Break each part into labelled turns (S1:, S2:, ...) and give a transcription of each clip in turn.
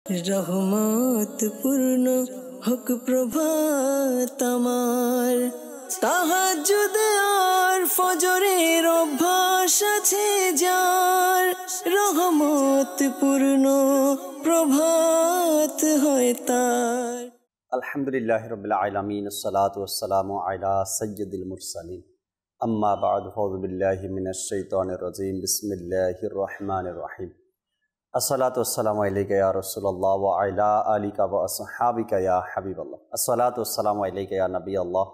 S1: রহমত পূর্ণ হোক প্রভাত আমার, তাহাজ্জুদ আর ফজরের অভ্যাস আছে যার, রহমত পূর্ণ প্রভাত হয় তার।
S2: আলহামদুলিল্লাহি রাব্বিল আলামিন, আসসালাতু ওয়াসসালামু আলা সাইয়্যিদিল মুরসালিন, আম্মা বা'দু, আউযু বিল্লাহি মিনাশ শাইতানির রাজীম, বিসমিল্লাহির রহমানির রহিম। আসসালাতু ওয়াসসালামু আলাইকা ইয়া রাসূলুল্লাহ ওয়া আলা আলিকা ওয়া আসহাবিকা ইয়া হাবিবাল্লাহ। আসসালাতু ওয়াসসালামু আলাইকা ইয়া নবিয়াল্লাহ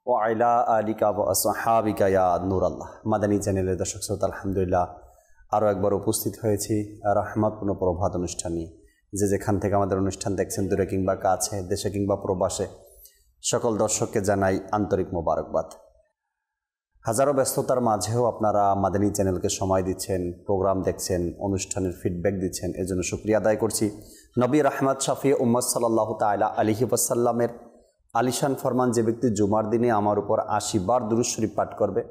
S2: ওয়া আলা আলিকা ওয়া আসহাবিকা ইয়া নূরাল্লাহ। মাদানী চ্যানেলের দর্শক শ্রোতা, আলহামদুলিল্লাহ আরও একবার উপস্থিত হয়েছি রহমতপূর্ণ প্রভাত অনুষ্ঠান নিয়ে। যে যেখান থেকে আমাদের অনুষ্ঠান দেখছেন, দূরে কিংবা কাছে, দেশে কিংবা প্রবাসে, সকল দর্শককে জানাই আন্তরিক মোবারকবাদ। হাজারো ব্যস্ততার মাঝেও আপনারা মাদানী চ্যানেলকে সময় দিচ্ছেন, প্রোগ্রাম দেখছেন, অনুষ্ঠানের ফিডব্যাক দিচ্ছেন, এর জন্য শুকরিয়া আদায় করছি। নবী রাহমাত শাফি উম্মত সাল্লাল্লাহু তাআলা আলাইহি ওয়াসাল্লামের আলিশান ফরমান, যে ব্যক্তি জুমার দিনে আমার উপর 80 বার দুরূদ শরীফ পাঠ করবে,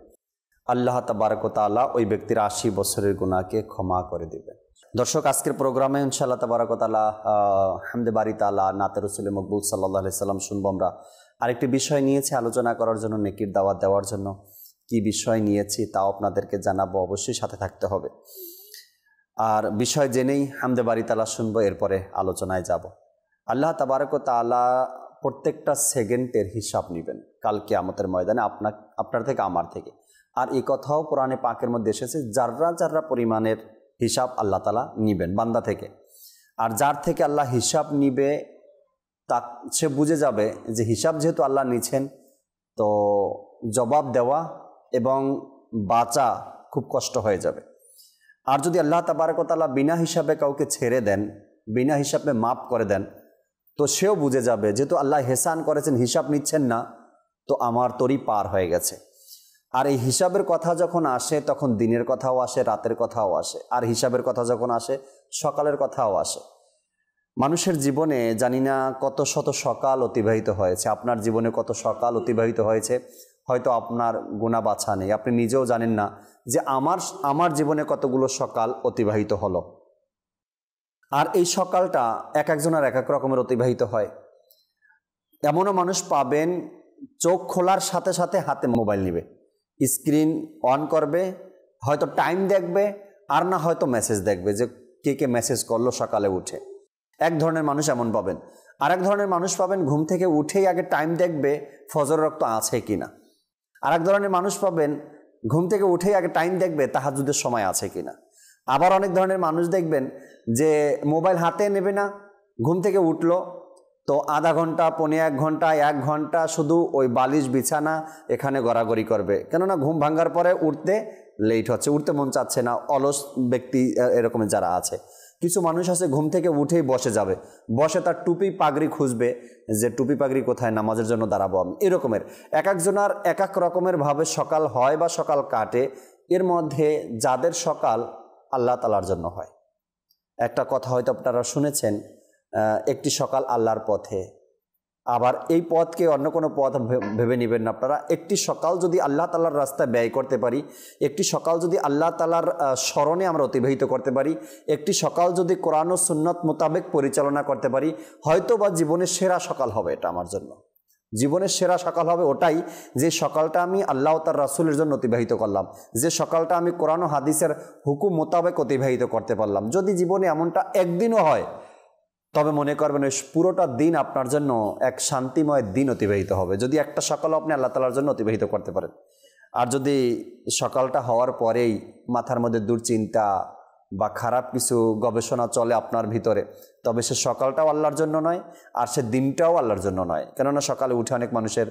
S2: আল্লাহ তাবারক ওয়া তাআলা ওই ব্যক্তির 80 বছরের গুনাহকে ক্ষমা করে দেবেন। দর্শক, আজকের প্রোগ্রামে ইনশাআল্লাহ তাবারক ওয়া তাআলা হামদে বারি তাআলা, নাতে রাসূল মকবুল সাল্লাল্লাহু আলাইহি সাল্লাম শুনবো। আমরা আরেকটি বিষয় নিয়েছি আলোচনা করার জন্য, নেকির দাওয়াত দেওয়ার জন্য। কি বিষয় নিয়েছি তাও আপনাদেরকে জানাবো, অবশ্যই সাথে থাকতে হবে। আর বিষয় জেনেই হামদে বারি তাআলা শুনবো, এরপরে আলোচনায় যাব। আল্লাহ তাবারক ওয়া তাআলা প্রত্যেকটা সেকেন্ডের হিসাব নেবেন কাল কিয়ামতের ময়দানে, আপনার থেকে, আমার থেকে। আর এই কথাও কোরআনে পাকের মধ্যে এসেছে, যাররা যাররা পরিমাণের হিসাব আল্লাহ তাআলা নিবেন বান্দা থেকে। আর যার থেকে আল্লাহ হিসাব নিবে, তা সে বুঝে যাবে যে হিসাব যেহেতু আল্লাহ নিছেন, তো জবাব দেওয়া এবং বাঁচা খুব কষ্ট হয়ে যাবে। আর যদি আল্লাহ তাবারক ওয়া তাআলা বিনা হিসাবে কাউকে ছেড়ে দেন, বিনা হিসাবে মাফ করে দেন, তো সেও বুঝে যাবে যেহেতু আল্লাহ হেসান করেছেন, হিসাব নিচ্ছেন না, তো আমার তরি পার হয়ে গেছে। আর এই হিসাবের কথা যখন আসে, তখন দিনের কথাও আসে, রাতের কথাও আসে। আর হিসাবের কথা যখন আসে, সকালের কথাও আসে। মানুষের জীবনে জানি না কত শত সকাল অতিবাহিত হয়েছে, আপনার জীবনে কত সকাল অতিবাহিত হয়েছে, হয়তো আপনার গোনা বাছা নেই। আপনি নিজেও জানেন না যে আমার জীবনে কতগুলো সকাল অতিবাহিত হলো। আর এই সকালটা এক একজনের এক এক রকমের অতিবাহিত হয়। এমনও মানুষ পাবেন, চোখ খোলার সাথে সাথে হাতে মোবাইল নেবে, স্ক্রিন অন করবে, হয়তো টাইম দেখবে, আর না হয়তো মেসেজ দেখবে যে কে কে মেসেজ করলো সকালে উঠে। এক ধরনের মানুষ এমন পাবেন। আর এক ধরনের মানুষ পাবেন, ঘুম থেকে উঠেই আগে টাইম দেখবে ফজর রক্ত আছে কিনা। আর এক ধরনের মানুষ পাবেন, ঘুম থেকে উঠেই আগে টাইম দেখবে তাহাজ্জুদের সময় আছে কিনা। আবার অনেক ধরনের মানুষ দেখবেন যে মোবাইল হাতে নেবে না, ঘুম থেকে উঠলো তো আধা ঘন্টা, 1.5 ঘন্টা, 1 ঘন্টা শুধু ওই বালিশ বিছানা এখানে গড়াগড়ি করবে। কেননা ঘুম ভাঙার পরে উঠতে লেট হচ্ছে, উঠতে মন চাচ্ছে না, অলস ব্যক্তি এরকম যারা আছে। কিছু মানুষ আছে ঘুম থেকে উঠেই বসে যাবে, বসে তার টুপি পাগড়ি খুঁজবে যে টুপি পাগড়ি কোথায়, নামাজের জন্য দাঁড়াবো আমি। এরকমের এক একজনের এক এক রকমের ভাবে সকাল হয় বা সকাল কাটে। এর মধ্যে যাদের সকাল আল্লাহ তাআলার জন্য হয়, একটা কথা হয়তো আপনারা শুনেছেন, একটি সকাল আল্লাহর পথে। আবার এই পথকে অন্য কোনো পথ ভেবে নেবেন না আপনারা। একটি সকাল যদি আল্লাহ তাআলার রাস্তায় ব্যয় করতে পারি, একটি সকাল যদি আল্লাহ তাআলার স্মরণে আমরা অতিবাহিত করতে পারি, একটি সকাল যদি কোরআন ও সুন্নাত মোতাবেক পরিচালনা করতে পারি, হয়তো বা জীবনের সেরা সকাল হবে এটা আমার জন্য। জীবনের সেরা সকাল হবে ওটাই, যে সকালটা আমি আল্লাহ তার রাসূলের জন্য অতিবাহিত করলাম, যে সকালটা আমি কোরআন ও হাদিসের হুকুম মোতাবেক অতিবাহিত করতে পারলাম। যদি জীবনে এমনটা একদিনও হয়, তবে মনে করবেন ওই পুরোটা দিন আপনার জন্য এক শান্তিময় দিন অতিবাহিত হবে, যদি একটা সকালও আপনি আল্লাহ তাআলার জন্য অতিবাহিত করতে পারেন। আর যদি সকালটা হওয়ার পরেই মাথার মধ্যে দুশ্চিন্তা বা খারাপ কিছু গবেষণা চলে আপনার ভিতরে, তবে সে সকালটাও আল্লাহর জন্য নয়, আর সে দিনটাও আল্লাহর জন্য নয়। কেননা সকালে উঠে অনেক মানুষের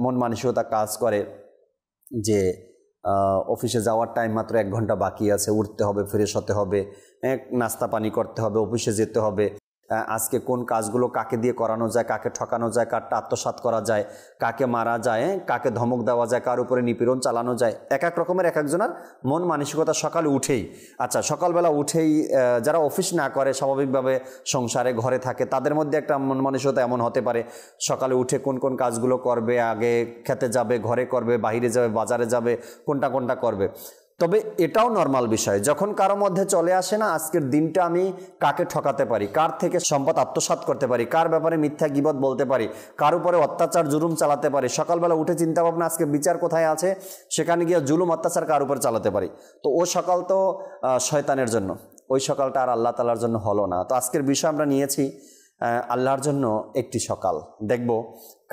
S2: মন মানসিকতা কাজ করে যে অফিসে যাওয়ার টাইম মাত্র 1 ঘন্টা বাকি আছে, উঠতে হবে, ফ্রেশ হতে হবে, নাস্তা পানি করতে হবে, অফিসে যেতে হবে, আজকে কোন কাজগুলো কাকে দিয়ে করানো যায়, কাকে ঠকানো যায়, কারটা আত্মসাৎ করা যায়, কাকে মারা যায়, কাকে ধমক দেওয়া যায়, কার উপরে নিপীড়ন চালানো যায়। এক এক রকমের এক একজনের মন মানসিকতা সকালে উঠেই। আচ্ছা, সকালবেলা উঠেই যারা অফিস না করে, স্বাভাবিকভাবে সংসারে ঘরে থাকে, তাদের মধ্যে একটা মন মানসিকতা এমন হতে পারে, সকালে উঠে কোন কোন কাজগুলো করবে, আগে খেতে যাবে, ঘরে করবে, বাইরে যাবে, বাজারে যাবে, কোনটা কোনটা করবে। তবে এটাও নর্মাল বিষয়, যখন কারো মধ্যে চলে আসে না আজকের দিনটা আমি কাকে ঠকাতে পারি, কার থেকে সম্পদ আত্মসাৎ করতে পারি, কার ব্যাপারে মিথ্যা গীবত বলতে পারি, কার উপরে অত্যাচার জুলুম চালাতে পারি, সকালবেলা উঠে চিন্তা ভাবনা আজকে বিচার কোথায় আছে, সেখানে গিয়ে জুলুম অত্যাচার কার উপরে চালাতে পারি। তো ও সকাল তো শয়তানের জন্য, ওই সকালটা আর আল্লাহ তাআলার জন্য হলো না। তো আজকের বিষয় আমরা নিয়েছি আল্লাহর জন্য একটি সকাল। দেখব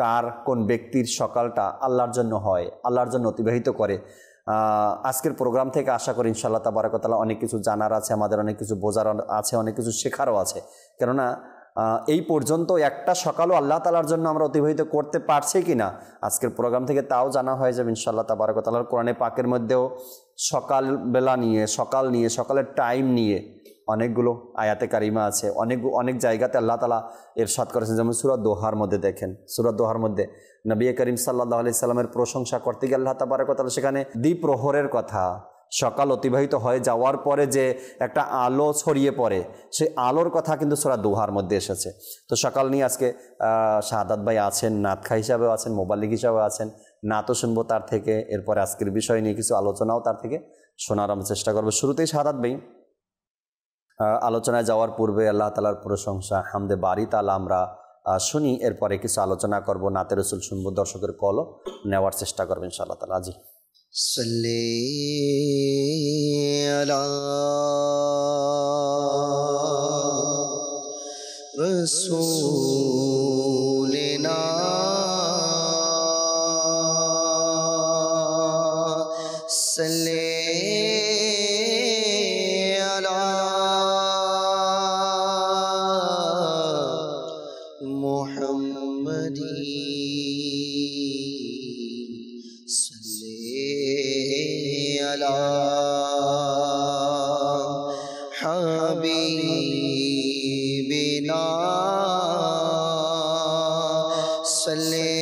S2: কার কোন ব্যক্তির সকালটা আল্লাহর জন্য হয়, আল্লাহর জন্য অতিবাহিত করে। আজকের প্রোগ্রাম থেকে আশা করি ইনশাআল্লাহ তাবারাক ওয়া তাআলা অনেক কিছু জানার আছে, আমাদের অনেক কিছু বোঝার আছে, অনেক কিছু শেখারও আছে। কেননা এই পর্যন্ত একটা সকালও আল্লাহ তাআলার জন্য আমরা অতিবাহিত করতে পারছি কি না আজকের প্রোগ্রাম থেকে তাও জানা হয়ে যাবে ইনশাআল্লাহ তাবারাক ওয়া তাআলার কোরআনে পাকের মধ্যেও সকালবেলা নিয়ে, সকালের টাইম নিয়ে অনেকগুলো আয়াতে কারিমা আছে। অনেক জায়গাতে আল্লাহ তাআলা ইরশাদ করেছেন, যেমন সূরা দোহার মধ্যে দেখেন, সূরা দোহার মধ্যে নবী করিম সাল্লাল্লাহু আলাইহি সাল্লামের প্রশংসা করতে গিয়ে আল্লাহ তাবারক ওয়া তাআলা সেখানে দ্বিপ্রহরের কথা, সকাল অতিবাহিত হয়ে যাওয়ার পরে যে একটা আলো ছড়িয়ে পড়ে সেই আলোর কথা কিন্তু সূরা দোহার মধ্যে এসেছে। তো সকাল নিয়ে আজকে শাহাদাত ভাই আছেন, নাতখা হিসাবেও আছেন, মোবাল্লিগ হিসাবেও আছেন, নাতও শুনবো তার থেকে, এরপরে আজকের বিষয় নিয়ে কিছু আলোচনাও তার থেকে শোনার আমরা চেষ্টা করবো। শুরুতেই শাহাদাত ভাই আলোচনায় যাওয়ার পূর্বে আল্লাহ তাআলার প্রশংসা হামদে বারি তাআলা আমরা শুনি, এরপরে কিছু আলোচনা করব, নাতে রসুল শুনবো, দর্শকের কলও নেওয়ার চেষ্টা করবেন ইনশাআল্লাহ তাআলা। জি
S1: সাল্লি আলা রাসূলিনা সাল্লি হাবিবিনা সাল্লি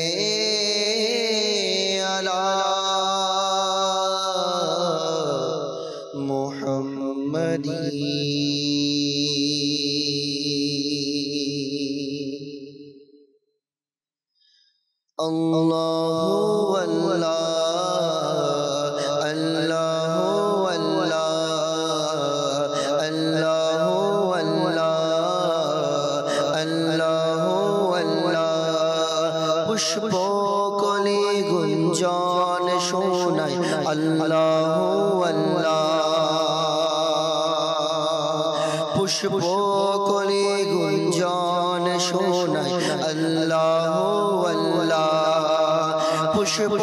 S1: আলা মুহাম্মাদিন। আল্লাহু আল্লাহ আল্লাহু আল্লাহ আল্লাহু আল্লাহ আল্লাহু আল্লাহ। পুষ্প কলি গুঞ্জন শোনায় আল্লাহু আল্লাহ। পুষ্প কলি গুঞ্জন শোনায় আল্লাহু আল্লাহ। পুষ্প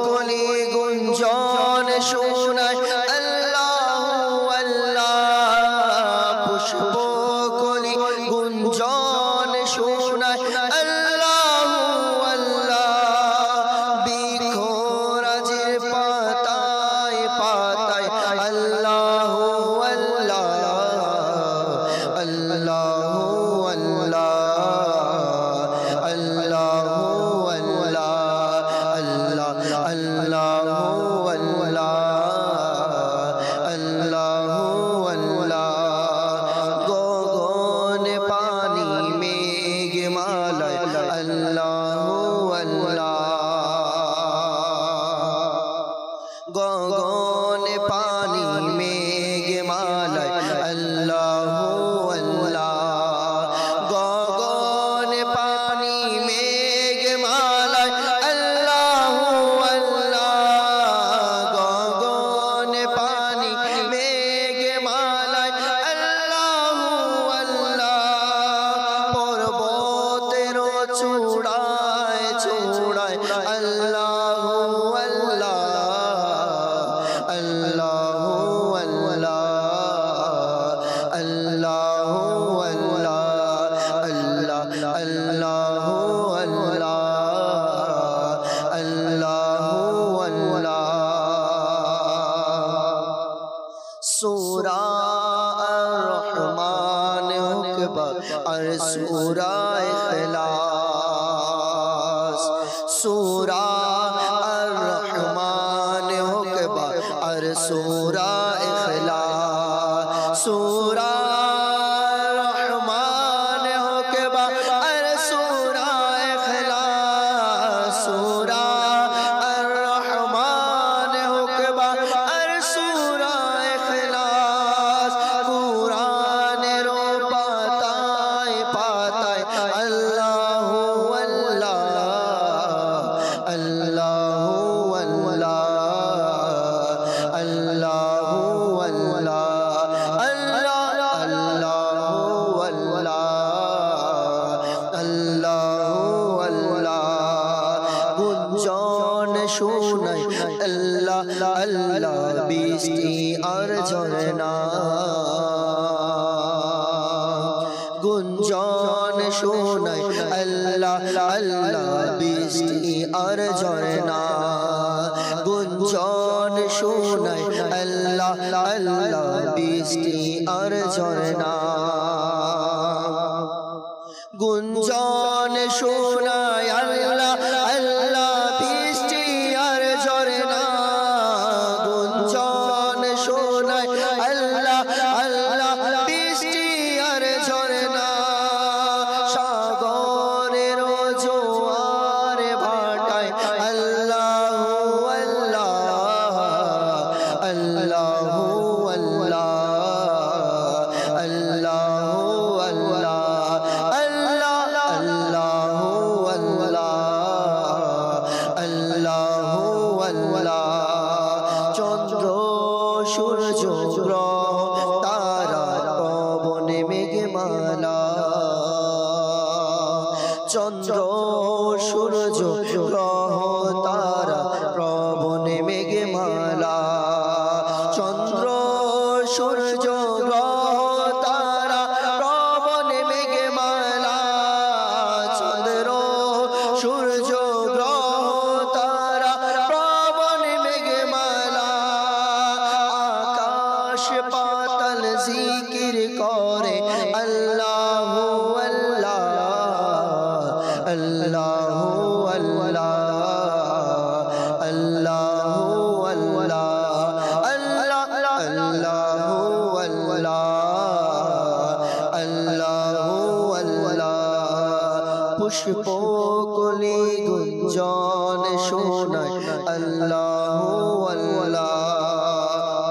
S1: কলি গুঞ্জন শোনায় আল্লাহু আল্লাহ। পুষ্প কলি গুঞ্জন শোনায় আল্লাহু আল্লাহ। বৃক্ষরাজের পাতায় পাতায় আল্লাহু আল্লাহ আল্লাহু আল্লাহ আল্লাহু গগনে পানি মেঘ মালায় আল্লাহু আল্লাহ। গগনে পানি মেঘ মালায় আল্লাহু আল্লাহ। গগনে পানি মেঘ মালায় আল্লাহু আল্লাহ। গগনে পানি মেঘ মালায় আল্লাহু আল্লাহ। পর্বতের চূড়ায় চূড়ায় আল্লাহু আল্লাহ আল্লাহু আল্লাহ আল্লাহু আল্লাহ আল্লাহু আল্লাহ আল্লাহু আল্লাহ। সূরা আর-রহমান হুকবা আর সূরা ইখলাস। সূরা আর-রহমান হুকবা আর সূরা ইখলাস। সূরা আর-রহমান হুকবা আর সূরা ইখলাস। সূরা আর-রহমান হুকবা আর সূরা আল্লাহ বৃষ্টি আর ঝরনা গুঞ্জন শোনায় আল্লাহ আল্লাহ বৃষ্টি আর ঝরনা গুঞ্জন শোনায় আল্লাহ আল্লাহ বৃষ্টি আর ঝরনা গুঞ্জন শোনায় আল্লাহ আল্লাহ বৃষ্টি আর ঝরনা গুঞ্জন শোনায় আল্লাহ আল্লাহ বৃষ্টি আর ঝরনা সাগরের জোয়ার ভাটায় আল্লাহু আল্লাহ আল্লাহু আল্লাহ আল্লাহু আল্লাহ চন্দ্র সূর্য গ্রহ তারা পবন মেঘমালা চন্দ্র সূর্য গ্রহ তারা পবন মেঘমালা চন্দ্র সূর্য গ্রহ তারা পবন মেঘমালা চন্দ্র সূর্য গ্রহ তারা পবন মেঘমালা আকাশ পাতাল জিকির করে আল্লাহু আল্লাহ আল্লাহু আল্লাহ আল্লাহু আল্লাহ আল্লাহু আল্লাহ আল্লাহু আল্লাহ পুষ্প কলি গুঞ্জন শোনায় আল্লাহু আল্লাহ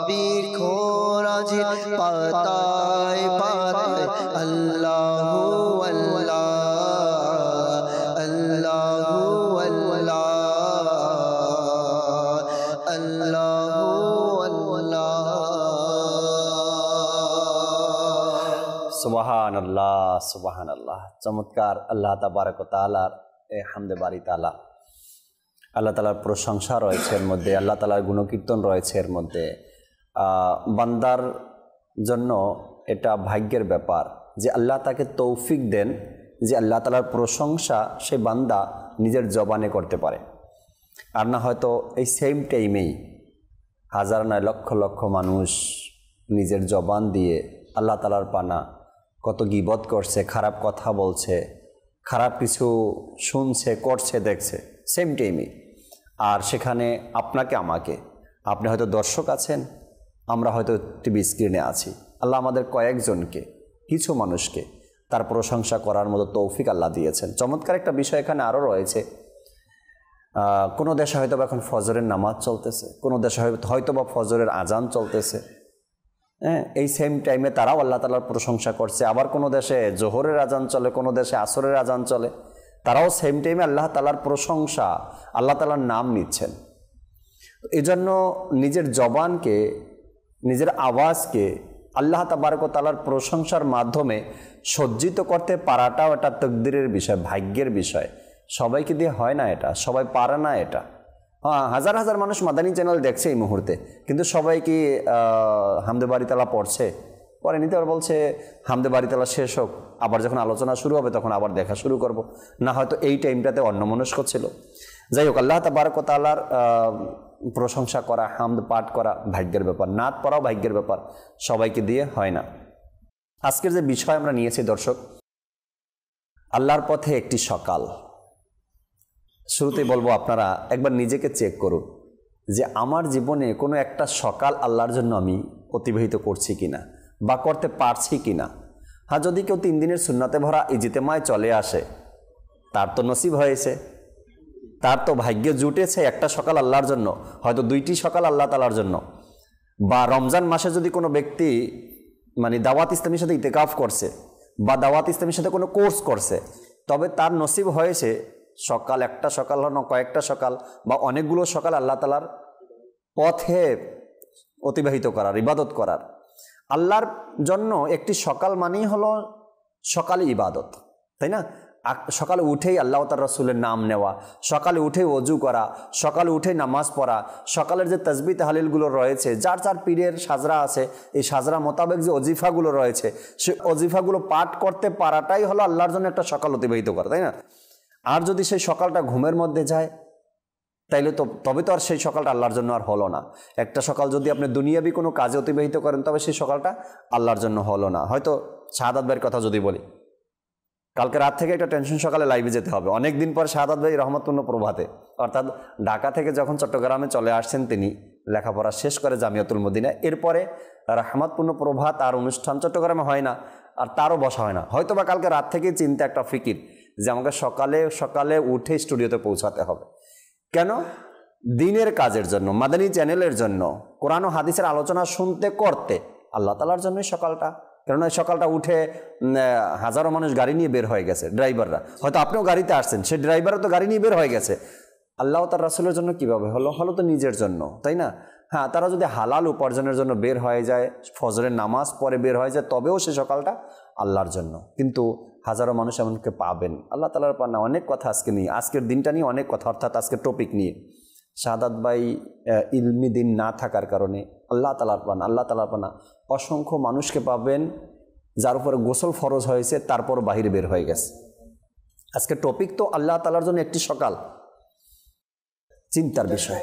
S1: বৃক্ষরাজি পাতায় পাতায় আল্লাহু আল্লাহ আল্লাহু আল্লাহ আল্লাহু আল্লাহ
S2: সুবহানাল্লাহ সুবহানাল্লাহ। চমৎকার আল্লাহ তাবারক ওয়া তাআলার এই হামদে বারি তাআলা, আল্লাহ তাআলার প্রশংসা রয়েছে এর মধ্যে, আল্লাহ তাআলার গুণকীর্তন রয়েছে এর মধ্যে। বান্দার জন্য এটা ভাগ্যের ব্যাপার যে আল্লাহ তাকে তৌফিক দেন যে আল্লাহ তাআলার প্রশংসা সে বান্দা নিজের জবানে করতে পারে। আর না হয়তো এই সেম টাইমেই হাজার নয় লক্ষ লক্ষ মানুষ নিজের জবান দিয়ে আল্লাহ তাআলার পানা কত গীবত করছে, খারাপ কথা বলছে, খারাপ কিছু শুনছে, করছে, দেখছে সেম টাইমে। আর সেখানে আপনাকে আমাকে, আপনি হয়তো দর্শক আছেন, আমরা হয়তো টিভি স্ক্রিনে আছি। আল্লাহ আমাদের কয়েকজনকে, কিছু মানুষকে তার প্রশংসা করার মতো তৌফিক আল্লাহ দিয়েছেন। চমৎকার একটা বিষয় এখানে আরও রয়েছে। কোনো দেশে হয়তো বা এখন ফজরের নামাজ চলতেছে, কোনো দেশে হয়তো বা ফজরের আজান চলতেছে, হ্যাঁ, এই সেম টাইমে তারাও আল্লাহ তাআলার প্রশংসা করছে। আবার কোনো দেশে জোহরের আজান চলে, কোনো দেশে আসরের আজান চলে, তারাও সেম টাইমে আল্লাহ তাআলার প্রশংসা, আল্লাহ তাআলার নাম নিচ্ছেন। এই জন্য নিজের জবানকে, নিজের আওয়াজকে আল্লাহ তাবারক ওয়া তাআলার প্রশংসার মাধ্যমে সজ্জিত করতে পারাটাও একটা তাকদীরের বিষয়, ভাগ্যের বিষয়। সবাইকে দিয়ে হয় না এটা, সবাই পারে না এটা। হ্যাঁ, হাজার হাজার মানুষ মাদানী চ্যানেল দেখছে এই মুহূর্তে, কিন্তু সবাই কি হামদে বারি তাআলা পড়ছে? পরে নিতে বলছে হামদে বারি তাআলা শেষ হোক, আবার যখন আলোচনা শুরু হবে তখন আবার দেখা শুরু করব, না হয়তো এই টাইমটাতে অন্যমনস্ক ছিল। যাই হোক, আল্লাহ তাবারক ওয়া তাআলার প্রশংসা করা, হামদ পাঠ করা ভাগ্যের ব্যাপার, নাত পড়াও ভাগ্যের ব্যাপার, সবাইকে দিয়ে হয় না। আজকের যে বিষয় আমরা নিয়েছি দর্শক, আল্লাহর পথে একটি সকাল। শুরুতেই বলবো আপনারা একবার নিজেকে চেক করুন যে আমার জীবনে কোনো একটা সকাল আল্লাহর জন্য আমি অতিবাহিত করছি কিনা বা করতে পারছি কিনা। হ্যাঁ, যদি কেউ 3 দিনের সুন্নাতে ভরা ইজতেমায় চলে আসে, তার তো নসিব হয়েছে, তার তো ভাগ্যে জুটেছে একটা সকাল আল্লাহর জন্য, হয়তো 2টি সকাল আল্লাহ তাআলার জন্য। বা রমজান মাসে যদি কোনো ব্যক্তি মানে দাওয়াত ইসলামীর সাথে ইতিকাফ করছে বা দাওয়াত ইসলামীর সাথে কোনো কোর্স করছে, তবে তার নসিব হয়েছে সকাল, একটা সকাল না কয়েকটা সকাল বা অনেকগুলো সকাল আল্লাহ তাআলার পথে অতিবাহিত করার, ইবাদত করার। আল্লাহর জন্য একটি সকাল মানেই হলো সকালে ইবাদত, তাই না? সকালে উঠেই আল্লাহ তার রাসূলের নাম নেওয়া, সকালে উঠেই ওযু করা, সকালে উঠেই নামাজ পড়া, সকালের যে তাসবিহ তাহলিলগুলো রয়েছে, যার যার পীরের সাজরা আছে, এই সাজরা মোতাবেক যে অজিফাগুলো রয়েছে, সেই অজিফাগুলো পাঠ করতে পারাটাই হলো আল্লাহর জন্য একটা সকাল অতিবাহিত করা, তাই না? আর যদি সেই সকালটা ঘুমের মধ্যে যায় তাইলে তবে তো আর সেই সকালটা আল্লাহর জন্য আর হলো না। একটা সকাল যদি আপনি দুনিয়াবি কোনো কাজে অতিবাহিত করেন তবে সেই সকালটা আল্লাহর জন্য হলো না। হয়তো শাহাদাত ভাইয়ের কথা যদি বলি, কালকে রাত থেকে একটা টেনশন, সকালে লাইভে যেতে হবে। অনেক দিন পর শাহাদাত ভাই রহমতপূর্ণ প্রভাতে, অর্থাৎ ঢাকা থেকে যখন চট্টগ্রামে চলে আসছেন তিনি লেখাপড়া শেষ করে জামিয়াতুল মদিনা, এরপরে রহমতপূর্ণ প্রভাত আর অনুষ্ঠান চট্টগ্রামে হয় না, আর তারও বসা হয় না। হয়তো বা কালকে রাত থেকেই চিন্তা একটা ফিকির যে আমাকে সকালে সকালে উঠে স্টুডিওতে পৌঁছাতে হবে। কেন? দিনের কাজের জন্য, মাদানী চ্যানেলের জন্য, কোরআন ও হাদিসের আলোচনা শুনতে করতে, আল্লাহ তাআলার জন্যই সকালটা। কেননা সকালটা উঠে হাজারো মানুষ গাড়ি নিয়ে বের হয়ে গেছে, ড্রাইভাররা, হয়তো আপনিও গাড়িতে আসছেন, সেই ড্রাইভারও তো গাড়ি নিয়ে বের হয়ে গেছে। আল্লাহ তার রাসূলের জন্য কিভাবে হলো? হলো তো নিজের জন্য, তাই না? হ্যাঁ, তারা যদি হালাল উপার্জনের জন্য বের হয়ে যায়, ফজরের নামাজ পরে বের হয়ে যায়, তবেও সে সকালটা আল্লাহর জন্য। কিন্তু হাজারো মানুষ এমনকে পাবেন আল্লাহ তাআলার পানা। অনেক কথা আজকে নিয়ে, আজকের দিনটা নিয়ে অনেক কথা, অর্থাৎ আজকের টপিক নিয়ে। শাহাদাত ভাই ইলমি দিন না থাকার কারণে আল্লাহ তাআলার পানা অসংখ্য মানুষকে পাবেন যার উপরে গোসল ফরজ হয়েছে তারপর বাহিরে বের হয়ে গেছে। আজকে টপিক তো আল্লাহ তাআলার জন্য একটি সকাল, চিন্তার বিষয়।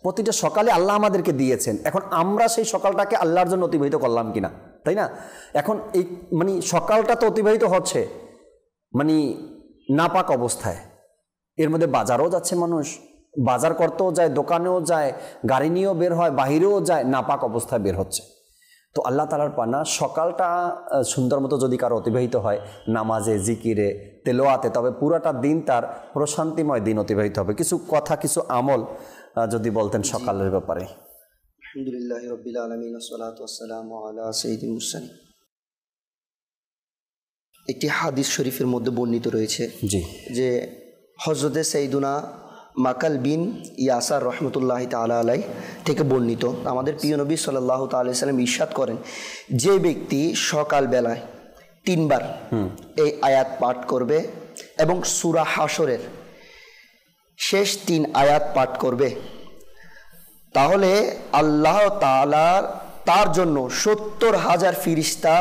S2: প্রতিটা সকালে আল্লাহ আমাদেরকে দিয়েছেন, এখন আমরা সেই সকালটাকে আল্লাহর জন্য অতিবাহিত করলাম কিনা, তাই না? এখন এই সকালটা তো অতিবাহিত হচ্ছে নাপাক অবস্থায়। এর মধ্যে বাজারও যাচ্ছে মানুষ, বাজার করতেও যায়, দোকানেও যায়, গাড়ি নিয়েও বের হয়, বাহিরেও যায়, নাপাক অবস্থায় বের হচ্ছে। তো আল্লাহ তাআলার পানা সকালটা সুন্দর মতো যদি কারো অতিবাহিত হয় নামাজে, জিকিরে, তেলাওয়াতে, তবে পুরাটা দিন তার প্রশান্তিময় দিন অতিবাহিত হবে। কিছু কথা, কিছু আমল যদি বলতেন সকালের ব্যাপারে।
S1: আলহামদুলিল্লাহি রাব্বিল আলামিন ওয়াসসালাতু ওয়াসসালামু আলা সাইয়্যিদিল মুরসালিন। একটি হাদিস শরীফের মধ্যে বর্ণিত রয়েছে যে হযরতে সাইয়্যিদুনা মাকাল বিন ইয়াসার রহমতুল্লাহি তাআলা আলাইহি থেকে বর্ণিত, আমাদের প্রিয় নবী সাল্লাল্লাহু তাআলা আলাইহি সাল্লাম ইরশাদ করেন, যে ব্যক্তি সকাল বেলায় 3 বার এই আয়াত পাঠ করবে এবং সূরা হাশরের শেষ 3 আয়াত পাঠ করবে, তাহলে আল্লাহ তাআলা তার জন্য 70,000 ফেরেশতা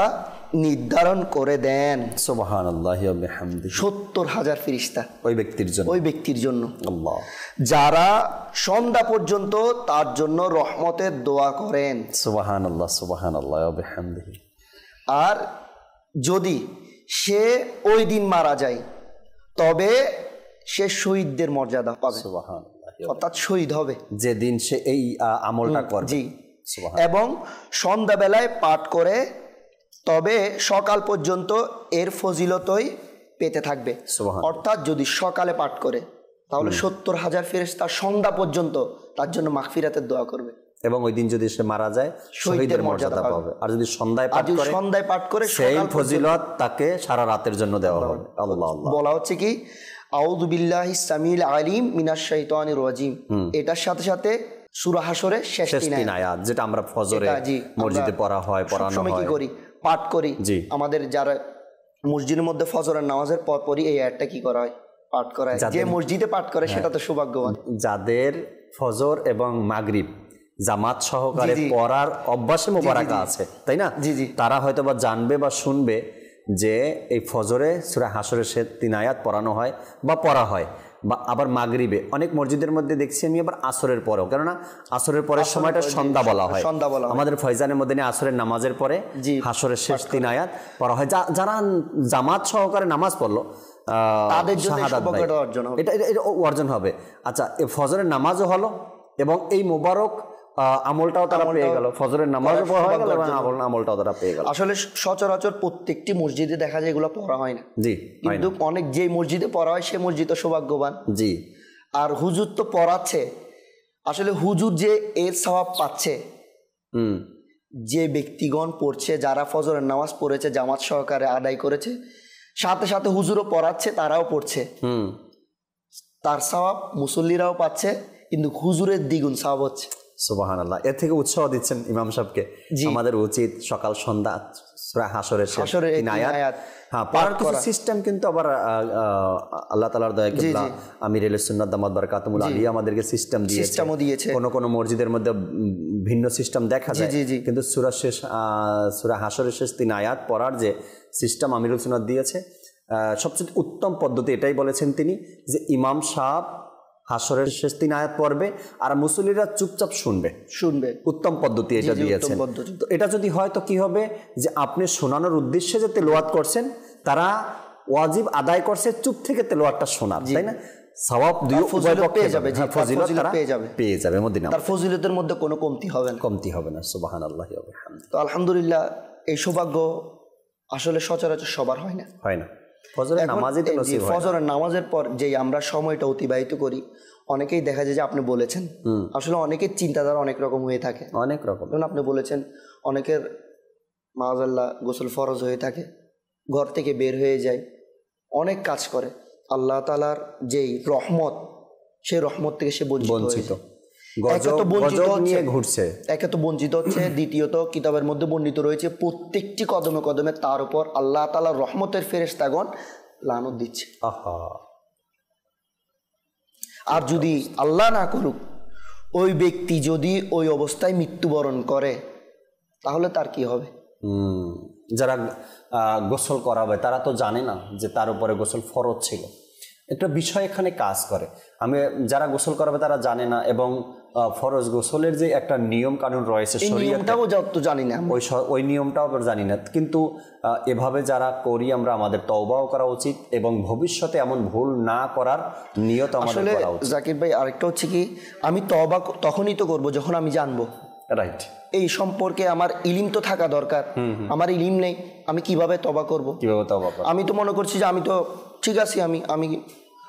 S1: নির্ধারণ করে দেন।
S2: সুবহানাল্লাহি ওয়া বিহামদিহি।
S1: 70,000 ফেরেশতা
S2: ওই ব্যক্তির জন্য
S1: আল্লাহ, যারা সন্ধ্যা পর্যন্ত তার জন্য রহমতের দোয়া করেন।
S2: সুবহানাল্লাহ সুবহানাল্লাহি ওয়া বিহামদিহি।
S1: আর যদি সে ওই দিন মারা যায় তবে সে শহীদদের মর্যাদা পাবে।
S2: সুবহানাল্লাহ,
S1: অর্থাৎ শহীদ হবে
S2: যেদিন সে এই আমলটা করবে।
S1: জি, এবং সন্ধ্যাবেলায় পাঠ করে তবে সকাল পর্যন্ত এর ফজিলতই পেতে থাকবে। অর্থাৎ যদি সকালে পাঠ করে তাহলে 70,000 ফেরেশতা সন্ধ্যা পর্যন্ত তার জন্য মাগফিরাতের দোয়া করবে,
S2: এবং ওই দিন যদি সে মারা যায় শহীদের মর্যাদা পাবে। আর যদি সন্ধ্যায়
S1: পাঠ করে
S2: সেই ফজিলত তাকে সারা রাতের জন্য দেওয়া হবে। আল্লাহ
S1: বলা হচ্ছে কি, আউযু বিল্লাহিস সামিল আলিম মিনাশ শাইতানির রাজিম, এটার সাথে সাথে সূরা হাশরের শেষ 3
S2: আয়াত, যেটা আমরা ফজরে মসজিদে পড়ানো হয়,
S1: কি করি, পাঠ করি। আমাদের যারা মসজিদের মধ্যে ফজরের নামাজের পর পরই এই আয়াতটা কি করা হয়, পাঠ করা হয়। যে মসজিদে পাঠ করে সেটা তো সৌভাগ্যবান।
S2: যাদের ফজর এবং মাগরিব জামাত সহকারে পড়ার অভ্যাসে মোবারকা আছে, তাই না? তারা হয়তো বা জানবে বা শুনবে যে এই ফজরে সূরা হাশরের শেষ 3 আয়াত পড়ানো হয় বা পড়া হয়, বা আবার মাগরিবে অনেক মসজিদের মধ্যে দেখছি আমি আবার আসরের পরেও, কেননা আসরের পরের সময়টা সন্ধ্যা বলা হয়। আমাদের ফয়জানের মধ্যে আসরের নামাজের পরে হাশরের শেষ 3 আয়াত পড়া হয়। যারা জামাত সহকারে নামাজ পড়লো তাদের জন্য এটা অর্জন হবে। আচ্ছা, এই ফজরের নামাজও হলো এবং এই মোবারক আমলটাও তারা পেয়ে গেল, ফজরের নামাজও পড়া হয়ে গেল এবং আমলটাও তারা পেয়ে গেল।
S1: আসলে সচরাচর প্রত্যেকটি মসজিদে দেখা যায় এগুলো পড়া হয় না, কিন্তু অনেক যে মসজিদে পড়া হয় সে মসজিদ সৌভাগ্যবান। আর হুজুর তো পড়াচ্ছে, আসলে হুজুর যে এর সওয়াব পাচ্ছে, যে ব্যক্তিগণ পড়ছে, যারা ফজরের নামাজ পড়েছে জামাত সহকারে আদায় করেছে, সাথে সাথে হুজুরও পড়াচ্ছে, তারাও পড়ছে, তার সওয়াব মুসল্লিরাও পাচ্ছে, কিন্তু হুজুরের দ্বিগুণ সওয়াব হচ্ছে।
S2: সুবহানাল্লাহ। এর থেকে উৎসাহ দিচ্ছেন ইমাম সাহেবকে। আমাদের উচিত সকাল সন্ধ্যা সূরা হাশরের 3 আয়াত হ্যাঁ, পড়ার কিছু সিস্টেম কিন্তু আবার আল্লাহ তাআলার দয়া কিবলা আমির আহলে সুন্নাত দামাত বারাকাতুহুল আলিয়া আমাদেরকে সিস্টেমও দিয়েছে। কোন মসজিদের মধ্যে ভিন্ন সিস্টেম দেখা যায়, কিন্তু সূরা হাশরের শেষ 3 আয়াত পড়ার যে সিস্টেম আমিরুল সুন্নাত দিয়েছে, সবচেয়ে উত্তম পদ্ধতি এটাই বলেছেন তিনি যে ইমাম সাহেব হাশরের শেষ 3 আয়াত পড়বে আর মুসল্লিরা চুপচাপ শুনবে। উত্তম পদ্ধতি এটা দিয়েছেন। তো এটা যদি হয় তো কি হবে যে আপনি শোনানোর উদ্দেশ্যে যে তেলাওয়াত করছেন তারা ওয়াজিব আদায় করছে, চুপ থেকে তেলাওয়াতটা শোনার, তাই না? সওয়াব উভয় পক্ষে পেয়ে যাবে, ফজিলত তারা পেয়ে যাবে মদিনা, তার ফজিলতের মধ্যে কোনো কমতি হবে না। সুবহানাল্লাহ ওয়া বিহামদিহি।
S1: তো আলহামদুলিল্লাহ এই সৌভাগ্য আসলে সচরাচর সবার হয় না।
S2: ফজরের নামাজই তো নসিব হয়।
S1: ফজরের নামাজের পর যেই আমরা সময়টা অতিবাহিত করি, অনেকেই দেখা যায় যে আপনি বলেছেন আসলে অনেকের চিন্তাধারা অনেক রকম হয়ে থাকে, অনেক রকম। যেমন আপনি বলেছেন অনেকের মাআযাল্লাহ গোসল ফরজ হয়ে থাকে, ঘর থেকে বের হয়ে যায়, অনেক কাজ করে, আল্লাহ তাআলার যেই রহমত সেই রহমত থেকে সে বঞ্চিত, একে তো বঞ্চিত হচ্ছে, দ্বিতীয়ত কিতাবের মধ্যে বর্ণিত রয়েছে প্রত্যেকটি কদমে কদমে তার উপর আল্লাহ তাআলার রহমতের ফেরেশতাগণ লানত দিচ্ছে। আর যদি আল্লাহ না করুক ওই ব্যক্তি যদি ওই অবস্থায় মৃত্যুবরণ করে তাহলে তার কি হবে?
S2: যারা গোসল করাবে তারা তো জানে না যে তার উপরে গোসল ফরজ ছিল। একটা বিষয় এখানে কাজ করে, যারা গোসল করাবে তারা জানে না, এবং ফরজ গোসলের যে একটা নিয়ম কানুন রয়েছে
S1: শরীয়তেও জানি না,
S2: ওই নিয়মটাও জানি না। কিন্তু এভাবে যারা করি আমরা, আমাদের তওবাও করা উচিত এবং ভবিষ্যতে এমন ভুল না করার নিয়ত আমাদের করা উচিত।
S1: জাকির ভাই, আরেকটা হচ্ছে কি, আমি তওবা তখনই তো করব যখন আমি জানবো।
S2: রাইট।
S1: এই সম্পর্কে আমার ইলম তো থাকা দরকার। আমার ইলম নেই, আমি কিভাবে তওবা করব? আমি তো মনে করছি যে আমি তো ঠিক আছি, আমি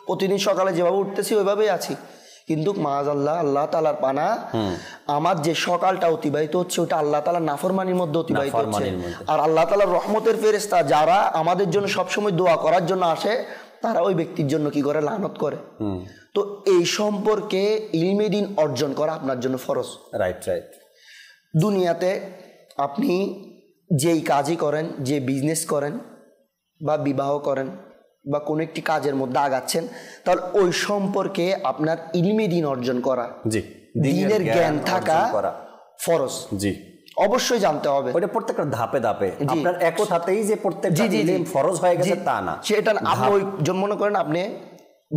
S1: প্রতিদিন সকালে যেভাবে উঠতেছি ওইভাবেই আছি, কিন্তু মাআযাল্লাহ আল্লাহ তাআলার পানা, আমার যে সকালটা অতিবাহিত হচ্ছে ওটা আল্লাহ তাআলার নাফরমানির মধ্যে অতিবাহিত হচ্ছে। আর আল্লাহ তাআলার রহমতের ফেরেশতা যারা আমাদের জন্য সবসময় দোয়া করার জন্য আসে, তারা ওই ব্যক্তির জন্য কি করে? লানত করে। তো এই সম্পর্কে ইলমে দ্বীন অর্জন করা আপনার জন্য ফরজ।
S2: রাইট।
S1: দুনিয়াতে আপনি যেই কাজই করেন, যে বিজনেস করেন বা বিবাহ করেন বা কোনো একটি কাজের মধ্যে আগাচ্ছেন, তাহলে ওই সম্পর্কে আপনার ইলমে দ্বীন অর্জন করা, দ্বীনের জ্ঞান থাকা ফরজ। অবশ্যই জানতে হবে,
S2: ওটা প্রত্যেকটা ধাপে ধাপে, আপনার একসাথেই যে প্রত্যেকটা ইলম ফরজ হয়ে গেছে তা না।
S1: সেটা আপনি ওই মনে করেন আপনি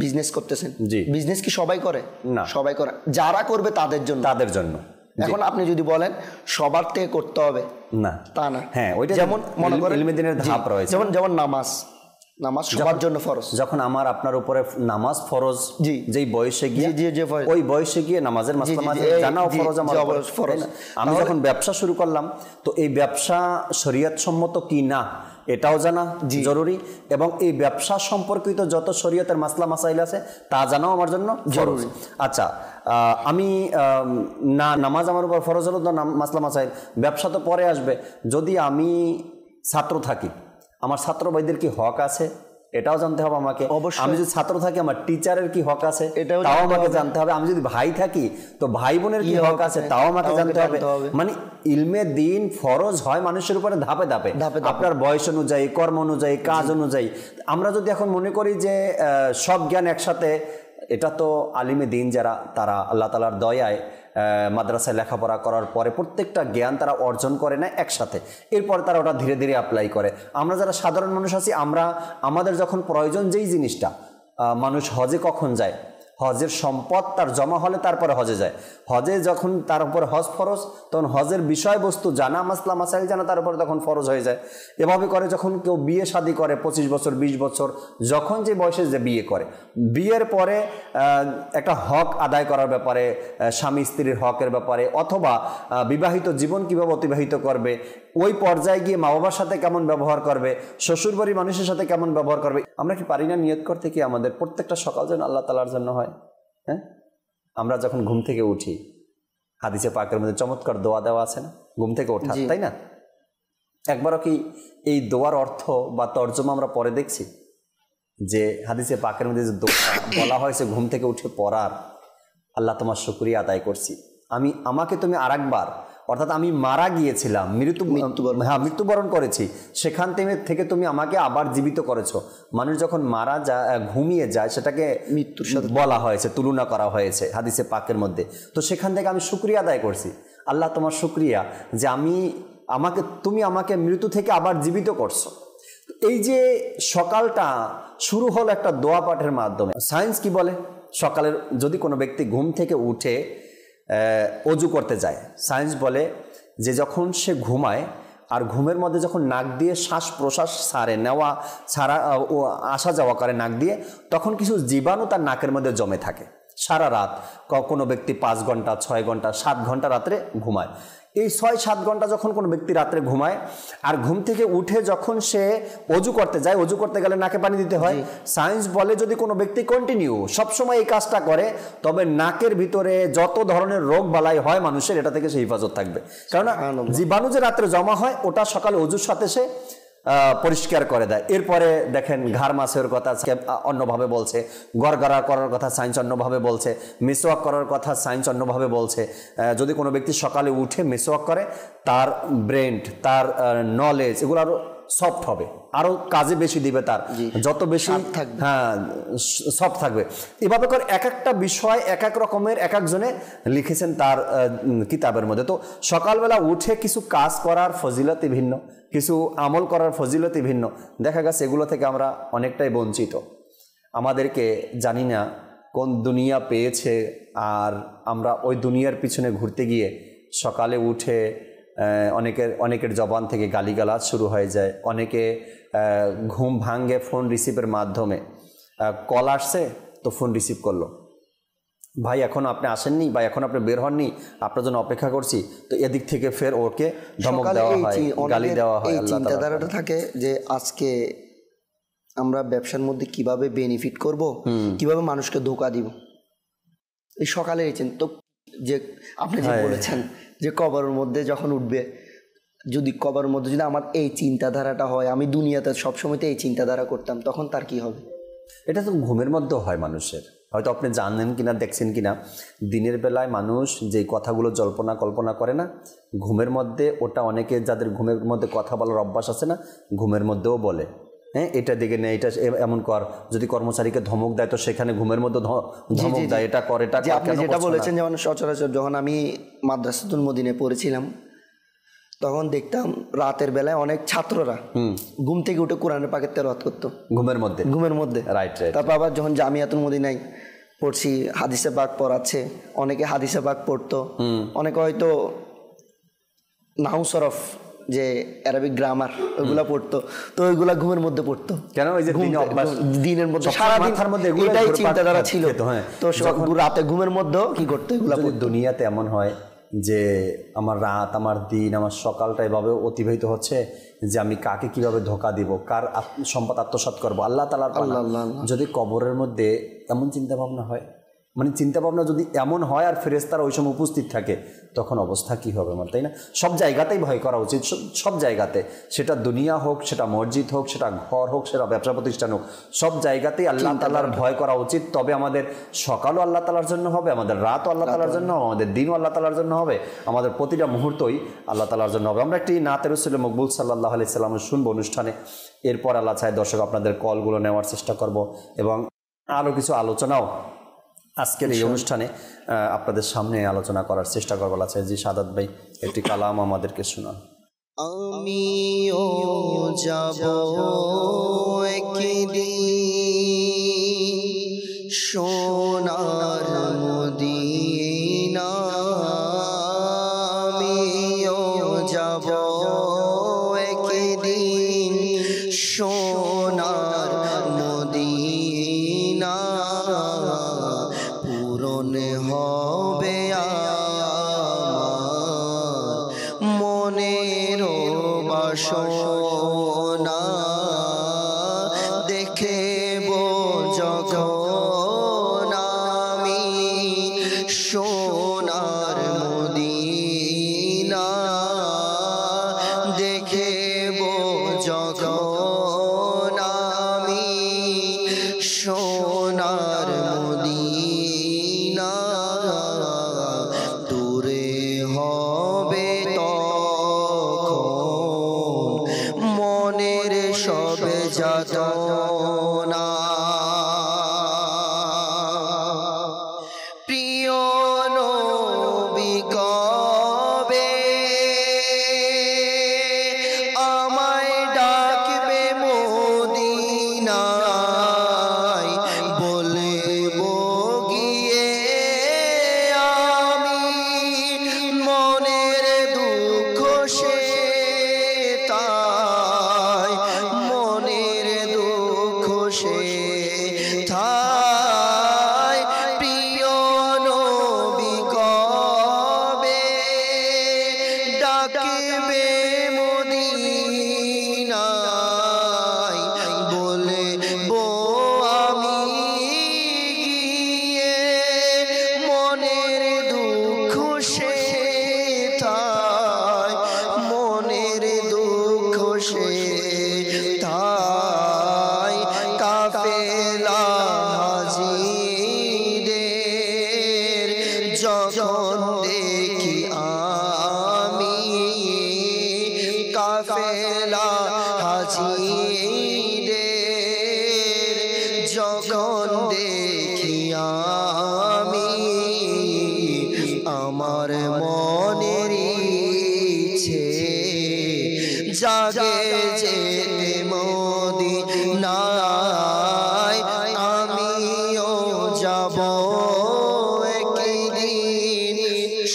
S1: বিজনেস করতেছেন, বিজনেস কি সবাই করে? না, সবাই করে, যারা করবে তাদের জন্য। এখন আপনি যদি বলেন সবার থেকে করতে হবে, না, তা না।
S2: হ্যাঁ, ওইটা
S1: যেমন মনে করেন
S2: ইলমে দ্বীনের ধাপ রয়েছে,
S1: যেমন নামাজ সবার জন্য ফরজ।
S2: যখন আমার আপনার উপরে নামাজ ফরজ, যেই বয়সে গিয়ে ওই বয়সে গিয়ে নামাজের মাসলা জানাও ফরজ আমার ফরজ। আমি যখন ব্যবসা শুরু করলাম, তো এই ব্যবসা শরীয়ত সম্মত কি না এটাও জানা জরুরি, এবং এই ব্যবসা সম্পর্কিত যত শরীয়তের মাসলা মাসাইল আছে তা জানাও আমার জন্য জরুরি। আচ্ছা, আমি নামাজ আমার উপর ফরজ হলো, মাসলা মাসাইল, ব্যবসা তো পরে আসবে। যদি আমি ছাত্র থাকি, আমার ছাত্র ভাইদের কি হক আছে এটাও জানতে হবে আমাকে। আমি যদি ছাত্র থাকি, আমার টিচারের কি হক আছে তাও আমাকে জানতে হবে। আমি যদি ভাই থাকি, তো ভাই বোনের কি হক আছে তাও আমাকে জানতে হবে। মানে ইলমে দ্বীন ফরজ হয় মানুষের উপরে ধাপে ধাপে, আপনার বয়স অনুযায়ী, কর্ম অনুযায়ী, কাজ অনুযায়ী। আমরা যদি এখন মনে করি যে সব জ্ঞান একসাথে, এটা তো আলিমে দ্বীন যারা, তারা আল্লাহ তাআলার দয়ায় মাদ্রাসায় লেখাপড়া করার পরে প্রত্যেকটা জ্ঞান তারা অর্জন করে না একসাথে, এরপর তারা ওটা ধীরে ধীরে অ্যাপ্লাই করে। আমরা যারা সাধারণ মানুষ আছি, আমাদের যখন প্রয়োজন যেই জিনিসটা, মানুষ হজে কখন যায়, হজের সম্পদ তার জমা হলে তারপরে হজে যায়। হজে যখন তার উপর হজ ফরজ, তখন হজের বিষয়বস্তু জানা, মাসলা মাসাইল জানা তার উপরে তখন ফরজ হয়ে যায়। এভাবে করে যখন কেউ বিয়ে শাদী করে, 25 বছর 20 বছর, যখন যে বয়সে যে বিয়ে করে, বিয়ের পরে একটা হক আদায় করার ব্যাপারে, স্বামী স্ত্রীর হকের ব্যাপারে, অথবা বিবাহিত জীবন কিভাবে অতিবাহিত করবে, ওই পর্যায়ে গিয়ে মা বাবার সাথে কেমন ব্যবহার করবে, শ্বশুরবাড়ির মানুষের সাথে কেমন ব্যবহার করবে, আমরা কি পারি না নিয়ত করতে কি আমাদের প্রত্যেকটা সকাল যেন আল্লাহ তাআলার জন্য হয়? হ্যাঁ, আমরা যখন ঘুম থেকে উঠি, হাদিসে পাকের মধ্যে চমৎকার দোয়া দেওয়া আছে না, ঘুম থেকে ওঠা, তাই না? একবারও কি এই দোয়ার অর্থ বা তর্জমা আমরা পরে দেখছি? যে হাদিসে পাকের মধ্যে যে দোয়া বলা হয়েছে ঘুম থেকে উঠে পড়ার, আল্লাহ তোমার শুকরিয়া আদায় করছি, আমাকে তুমি আরেকবার অর্থাৎ আমি মারা গিয়েছিলাম, মৃত্যুবরণ করেছি, সেখান থেকে তুমি আমাকে আবার জীবিত করেছো। মানুষ যখন মারা যায়, ঘুমিয়ে যায়, সেটাকে মৃত্যুর সাথে বলা হয়েছে, তুলনা করা হয়েছে হাদিসে পাকের মধ্যে। তো সেখান থেকে আমি শুকরিয়া আদায় করছি, আল্লাহ তোমার শুকরিয়া যে তুমি আমাকে মৃত্যু থেকে আবার জীবিত করছো। এই যে সকালটা শুরু হলো একটা দোয়া পাঠের মাধ্যমে। সায়েন্স কি বলে? সকালের যদি কোনো ব্যক্তি ঘুম থেকে উঠে অজু করতে যায়, সায়েন্স বলে যে যখন সে ঘুমায় আর ঘুমের মধ্যে যখন নাক দিয়ে শ্বাস প্রশ্বাস ছাড়া আসা যাওয়া করে নাক দিয়ে, তখন কিছু জীবাণু তার নাকের মধ্যে জমে থাকে সারা রাত। কোনো ব্যক্তি 5 ঘন্টা, 6 ঘন্টা, 7 ঘন্টা রাত্রে ঘুমায়। এই 6-7 ঘন্টা যখন কোনো ব্যক্তি রাত্রে ঘুমায় আর ঘুম থেকে উঠে যখন সে অজু করতে যায়, অজু করতে গেলে নাকে পানি দিতে হয়। সায়েন্স বলে যদি কোনো ব্যক্তি কন্টিনিউ সবসময় এই কাজটা করে, তবে নাকের ভিতরে যত ধরনের রোগ বালাই হয় মানুষের, এটা থেকে সে হেফাজত থাকবে। কেননা জীবাণু যে রাত্রে জমা হয়, ওটা সকালে অজুর সাথে সে পরিষ্কার করে দেয়। এরপরে দেখেন ঘাড় মাছের কথা অন্যভাবে বলছে, গড়গড়া করার কথা সায়েন্স অন্যভাবে বলছে, মিসওয়াক করার কথা সায়েন্স অন্যভাবে বলছে। যদি কোনো ব্যক্তি সকালে উঠে মিসওয়াক করে, তার ব্রেন, তার নলেজ, এগুলো আরো সফট হবে, আরো কাজে বেশি দিবে, তার যত বেশি সফট থাকবে। এভাবে করে এক একটা বিষয় এক এক রকমের এক একজনে লিখেছেন তার কিতাবের মধ্যে। তো সকালবেলা উঠে কিছু কাজ করার ফজিলতই ভিন্ন, কিছু আমল করার ফজিলতই ভিন্ন। দেখা গেছে এগুলো থেকে আমরা অনেকটাই বঞ্চিত। আমাদেরকে জানি না কোন দুনিয়া পেয়েছে, আর আমরা ওই দুনিয়ার পিছনে ঘুরতে গিয়ে সকালে উঠে অনেকের জবান থেকে গালিগালাজ শুরু হয়ে যায়। অনেকে ঘুম ভাঙ্গে ফোন রিসিভের মাধ্যমে, কল আসছে তো ফোন রিসিভ করলো, ভাই এখন আপনি আসেননি বা এখন আপনি বের হননি, আপনার জন্য অপেক্ষা করছি। তো এদিক থেকে ফের ওকে ধমক দেওয়া হয়, গালি দেওয়া হয়।
S1: এই চিন্তাধারাটা থাকে যে আজকে আমরা ব্যবসার মধ্যে কিভাবে বেনিফিট করব, কিভাবে মানুষকে ধোঁকা দিব। এই সকালে তো যে আপনি যে বলেছেন যে কবরের মধ্যে যখন উঠবে, যদি কবরের মধ্যে যদি আমার এই চিন্তাধারাটা হয়, আমি দুনিয়াতে সবসময় তো এই চিন্তাধারা করতাম, তখন তার কি হবে?
S2: এটা তো ঘুমের মধ্যেও হয় মানুষের। হয়তো আপনি জানেন কিনা, দেখছেন কিনা, দিনের বেলায় মানুষ যে কথাগুলো কল্পনা করে না, ঘুমের মধ্যে ওটা অনেকে, যাদের ঘুমের মধ্যে কথা বলার অভ্যাস আছে না, ঘুমের মধ্যেও বলে, হ্যাঁ এটা দিকে নেই, এটা এমন কর। যদি কর্মচারীকে ধমক দেয় তো সেখানে ঘুমের মধ্যে ধমক দেয়, এটা কর, এটা কর।
S1: আপনি যেটা বলেছেন, যেমন সচরাচর যখন আমি মাদ্রাসাতুল মদিনায় পড়েছিলাম, তখন দেখতাম রাতের বেলায় অনেক ছাত্ররা ঘুম থেকে উঠে কোরআনের পাকের তেলাওয়াত করতো ঘুমের মধ্যে। রাইট। তারপর আবার যখন জামিয়াতুল মদিনায় পড়ছি, হাদিসে পাক পড়াচ্ছে, অনেকে হাদিসে পাক পড়তো, অনেকে হয়তো নাহু সরফ, যে অ্যারাবিক গ্রামার, ওইগুলা পড়তো। তো ওইগুলা ঘুমের মধ্যে পড়তো।
S2: কেন? ওই যে
S1: দিনের মধ্যে সারাদিন এটাই চিন্তাধারা ছিল। তো রাতে ঘুমের মধ্যেও কি করতো, এগুলা পড়তো।
S2: দুনিয়াতে এমন হয় যে আমার রাত, আমার দিন, আমার সকালটা এভাবে অতিবাহিত হচ্ছে যে আমি কাকে কিভাবে ধোঁকা দিব, কার সম্পদ আত্মসাৎ করবো, আল্লাহ তাআলার। যদি কবরের মধ্যে এমন চিন্তা ভাবনা হয়, মানে চিন্তা ভাবনা যদি এমন হয় আর ফেরেশতারা ওই সময় উপস্থিত থাকে, তখন অবস্থা কি হবে আমার, তাই না? সব জায়গাতেই ভয় করা উচিত, সব জায়গাতে, সেটা দুনিয়া হোক, সেটা মসজিদ হোক, সেটা ঘর হোক, সেটা ব্যবসা প্রতিষ্ঠান হোক, সব জায়গাতেই আল্লাহ তাআলার ভয় করা উচিত। তবে আমাদের সকালও আল্লাহ তাআলার জন্য হবে, আমাদের রাতও আল্লাহ তাআলার জন্য হবে, আমাদের দিনও আল্লাহ তাআলার জন্য হবে, আমাদের প্রতিটা মুহূর্তই আল্লাহ তাআলার জন্য হবে। আমরা একটি নাতে রাসূল মকবুল সাল্লাল্লাহু আলাইহি সাল্লাম শুনবো অনুষ্ঠানে। এরপর আল্লাহ চায় দর্শক আপনাদের কলগুলো নেওয়ার চেষ্টা করব এবং আরও কিছু আলোচনাও আজকের এই অনুষ্ঠানে আপনাদের সামনে আলোচনা করার চেষ্টা করবো। আছে জি সাদাত ভাই, একটি কালাম আমাদেরকে শোনান।
S1: আমিও যাব একদিন সোনার মদিনা, আমিও যাব একদিন সোনার মদিনা, পূরণ হবে আমার মনের বাসনা, দেখব যখন আমি সোনার মদিনা, দেখব যখন আমি যাতনা প্রিয় নবী কবে আমায় ডাকবে মদিনায় বলবো গিয়ে আমি মনের দুঃখ সে তাই মনের দুঃখ সে তাই প্রিয় নবী কবে ডাকবে মদিনায় বলবো আমি গিয়ে মনের দুঃখ সে তাই মনের দুঃখ সে তাই কাফেলা হাজিদের যখন দেখি আমি কাফেলা হাজিদের যখন দেখি আমি আমার মনের ইচ্ছে জাগে যেতে মদিনায় আমিও যাব একদিন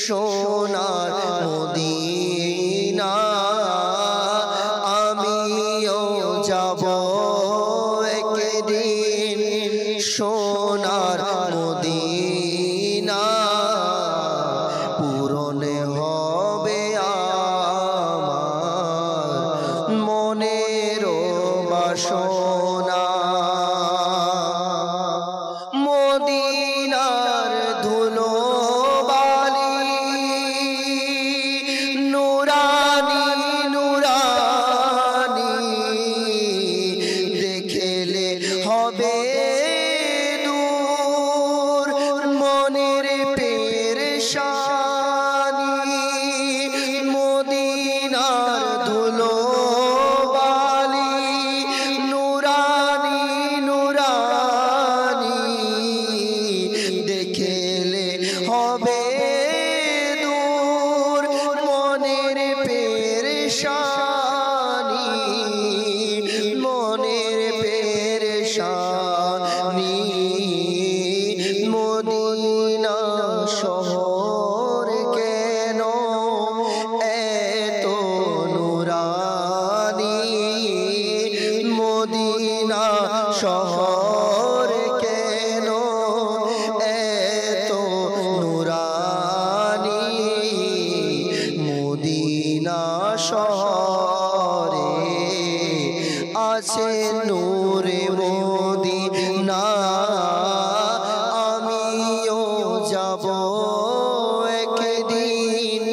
S1: সোনার মদিনা আমিও যাব একদিন সোনার মদিনা পূরণ হবে আমার মনের বাসনা মদিনার ধুলো বালি নুরানি নুরানি দেখলে হবে দূর মনের পেরেশানি মদিনার ধুলো বালি নুরানি নুরানি দেখলে হবে দূর মনের পেরেশানি মনের পেরেশানি মদিনা শহর কেন এত নুরানি মদিনা শহর কেন এত নুরানি মদিনা শহরে আছে নূরে মদিনা আমিও যাব একদিন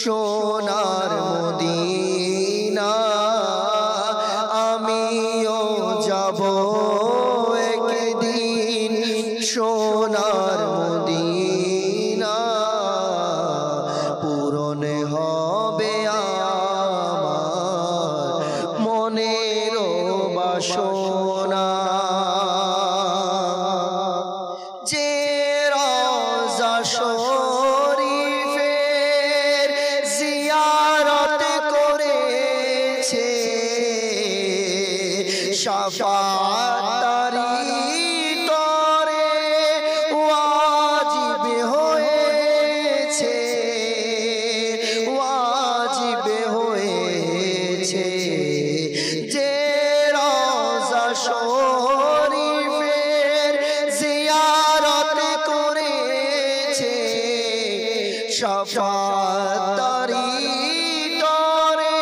S1: সোনার মদিনা আমিও যাব একদিন সোনার মদিনা পূরণ হবে আমার মনের বাসনা যে রওজা শরীফের জিয়ারত করেছে শাফাত তারি তরে ওয়াজিব হয়েছে ওয়াজিব হয়েছে যে রওজা শরীফের জিয়ারত করেছে শাফাত তারি তরে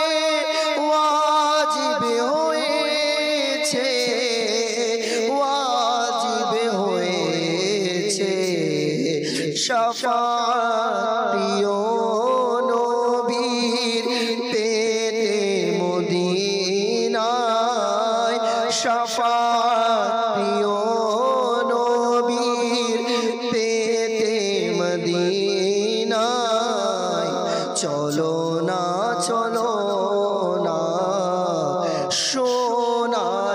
S1: ওয়াজিব হয়েছে ওয়াজিব হয়েছে শাফাত প্রিয় নবীর পেতে মদিনায় শাফাত প্রিয় নবীর পেতে মদিনায় চলো না সোনার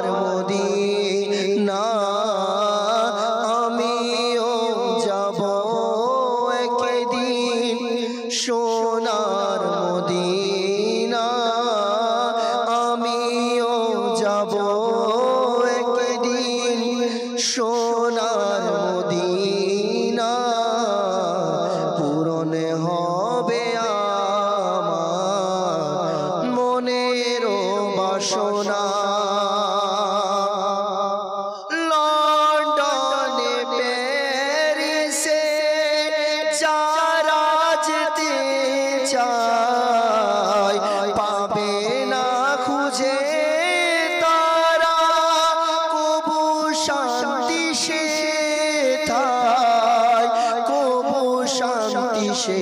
S1: সে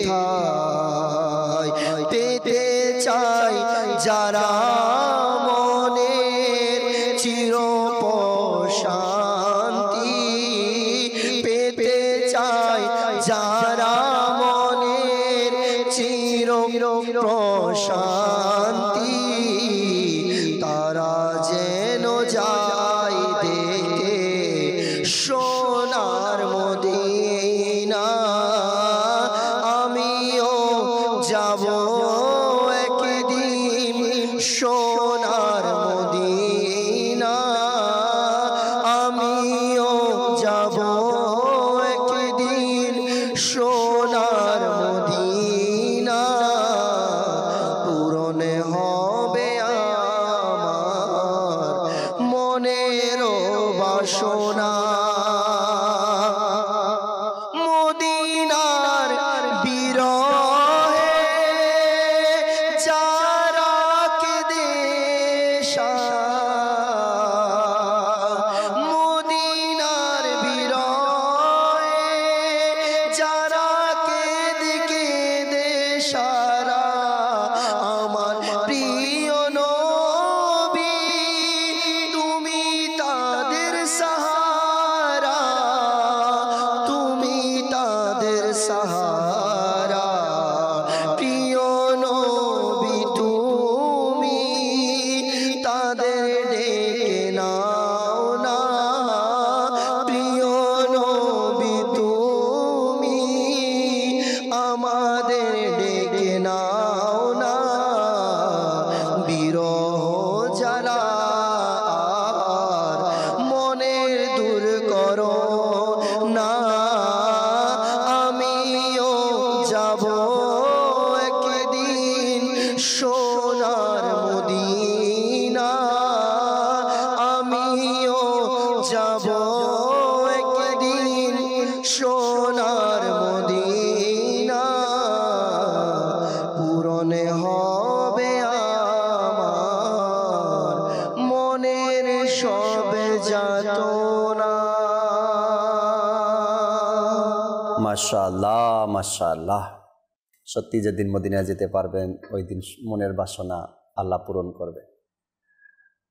S1: ঠাই পেতে চাই যারা মনের চির প্রশান্তি, পেতে চাই যারা মনের চির প্রশান্তি, তারা যেন যায় দেখে সোনার মদিনা। আমিও যাব একদিন সোনার মদিনা, আমিও যাব একদিন সোনার মদিনা। পূরণ হবে আমার মনের বাসনা, মদিনার বিরহে যারা কেঁদে মদিনার বিরহে যারা কেঁদে কেঁদে সারা, আমার প্রিয় নবী তুমি তাদের সাহারা, তুমি তাদের সাহারা। প্রিয় নবী তুমি তাদের ডেকে নাও না, প্রিয় নবী তুমি আমাদের ডেকে নাও না। বিরহ জ্বালা মনের দূর করো না, আমিও যাব একদিন সোনার মদিনা, আমিও যাব একদিন সোনার মদিনা। পূরণ হবে আমার মনের সব যাতনা।
S2: মাশাআল্লাহ মাশাআল্লাহ। সত্যি যেদিন মদিনায় যেতে পারবেন ওই দিন মনের বাসনা আল্লাহ পূরণ করবে।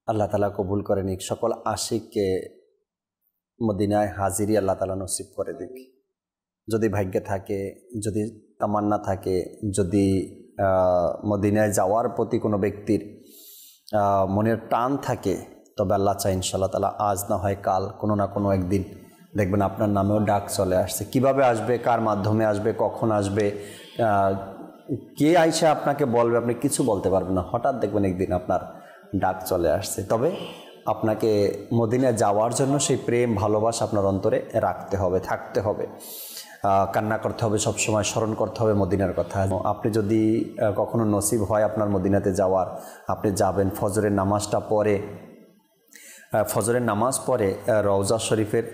S2: আল্লাহ তাআলা কবুল করে নিক। সকল আশিককে মদিনায় হাজিরি আল্লাহ তাআলা নসিব করে দিক। যদি ভাগ্যে থাকে, যদি তামান্না থাকে, যদি মদিনায় যাওয়ার প্রতি কোনো ব্যক্তির মনের টান থাকে, তবে আল্লাহ চাই ইনশাআল্লাহ তাআলা আজ না হয় কাল কোনো না কোনো একদিন দেখবেন আপনার নামেও ডাক চলে আসছে। কিভাবে আসবে, কার মাধ্যমে আসবে, কখন আসবে, কে আইসা আপনাকে বলবে, আপনি কিছু বলতে পারবেন না। হঠাৎ দেখবেন একদিন আপনার ডাক চলে আসছে। তবে আপনাকে মদিনায় যাওয়ার জন্য সেই প্রেম ভালোবাসা আপনার অন্তরে রাখতে হবে, থাকতে হবে, কান্না করতে হবে, সবসময় স্মরণ করতে হবে মদিনার কথা। আপনি যদি কখনো নসিব হয় আপনার মদিনাতে যাওয়ার, আপনি যাবেন ফজরের নামাজটা পরে, ফজরের নামাজ পড়ে রওজা শরীফের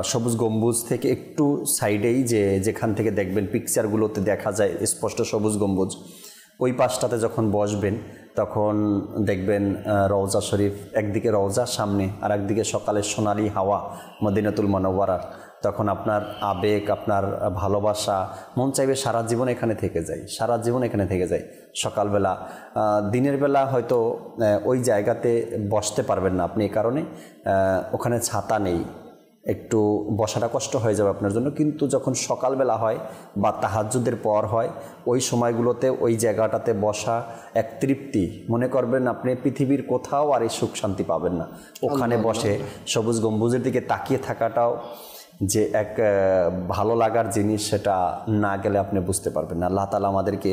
S2: সবুজ গম্বুজ থেকে একটু সাইডেই যেখান থেকে দেখবেন পিকচারগুলোতে দেখা যায় স্পষ্ট সবুজ গম্বুজ, ওই পাশটাতে যখন বসবেন তখন দেখবেন রওজা শরীফ, একদিকে রওজার সামনে আর একদিকে সকালের সোনালি হাওয়া মদিনাতুল মুনাওয়ারার। তখন আপনার আবেগ, আপনার ভালোবাসা, মন চাইবে সারা জীবন এখানে থেকে যায়, সারা জীবন এখানে থেকে যায়। সকালবেলা, দিনের বেলা হয়তো ওই জায়গাতে বসতে পারবেন না আপনি, এই কারণে ওখানে ছাতা নেই, একটু বসাটা কষ্ট হয়ে যাবে আপনার জন্য। কিন্তু যখন সকালবেলা হয় বা তাহাজ্জুদের পর হয়, ওই সময়গুলোতে ওই জায়গাটাতে বসা এক তৃপ্তি, মনে করবেন আপনি পৃথিবীর কোথাও আর এই সুখ শান্তি পাবেন না। ওখানে বসে সবুজ গম্বুজের দিকে তাকিয়ে থাকাটাও যে এক ভালো লাগার জিনিস, সেটা না গেলে আপনি বুঝতে পারবেন না। আল্লাহ তাআলা আমাদেরকে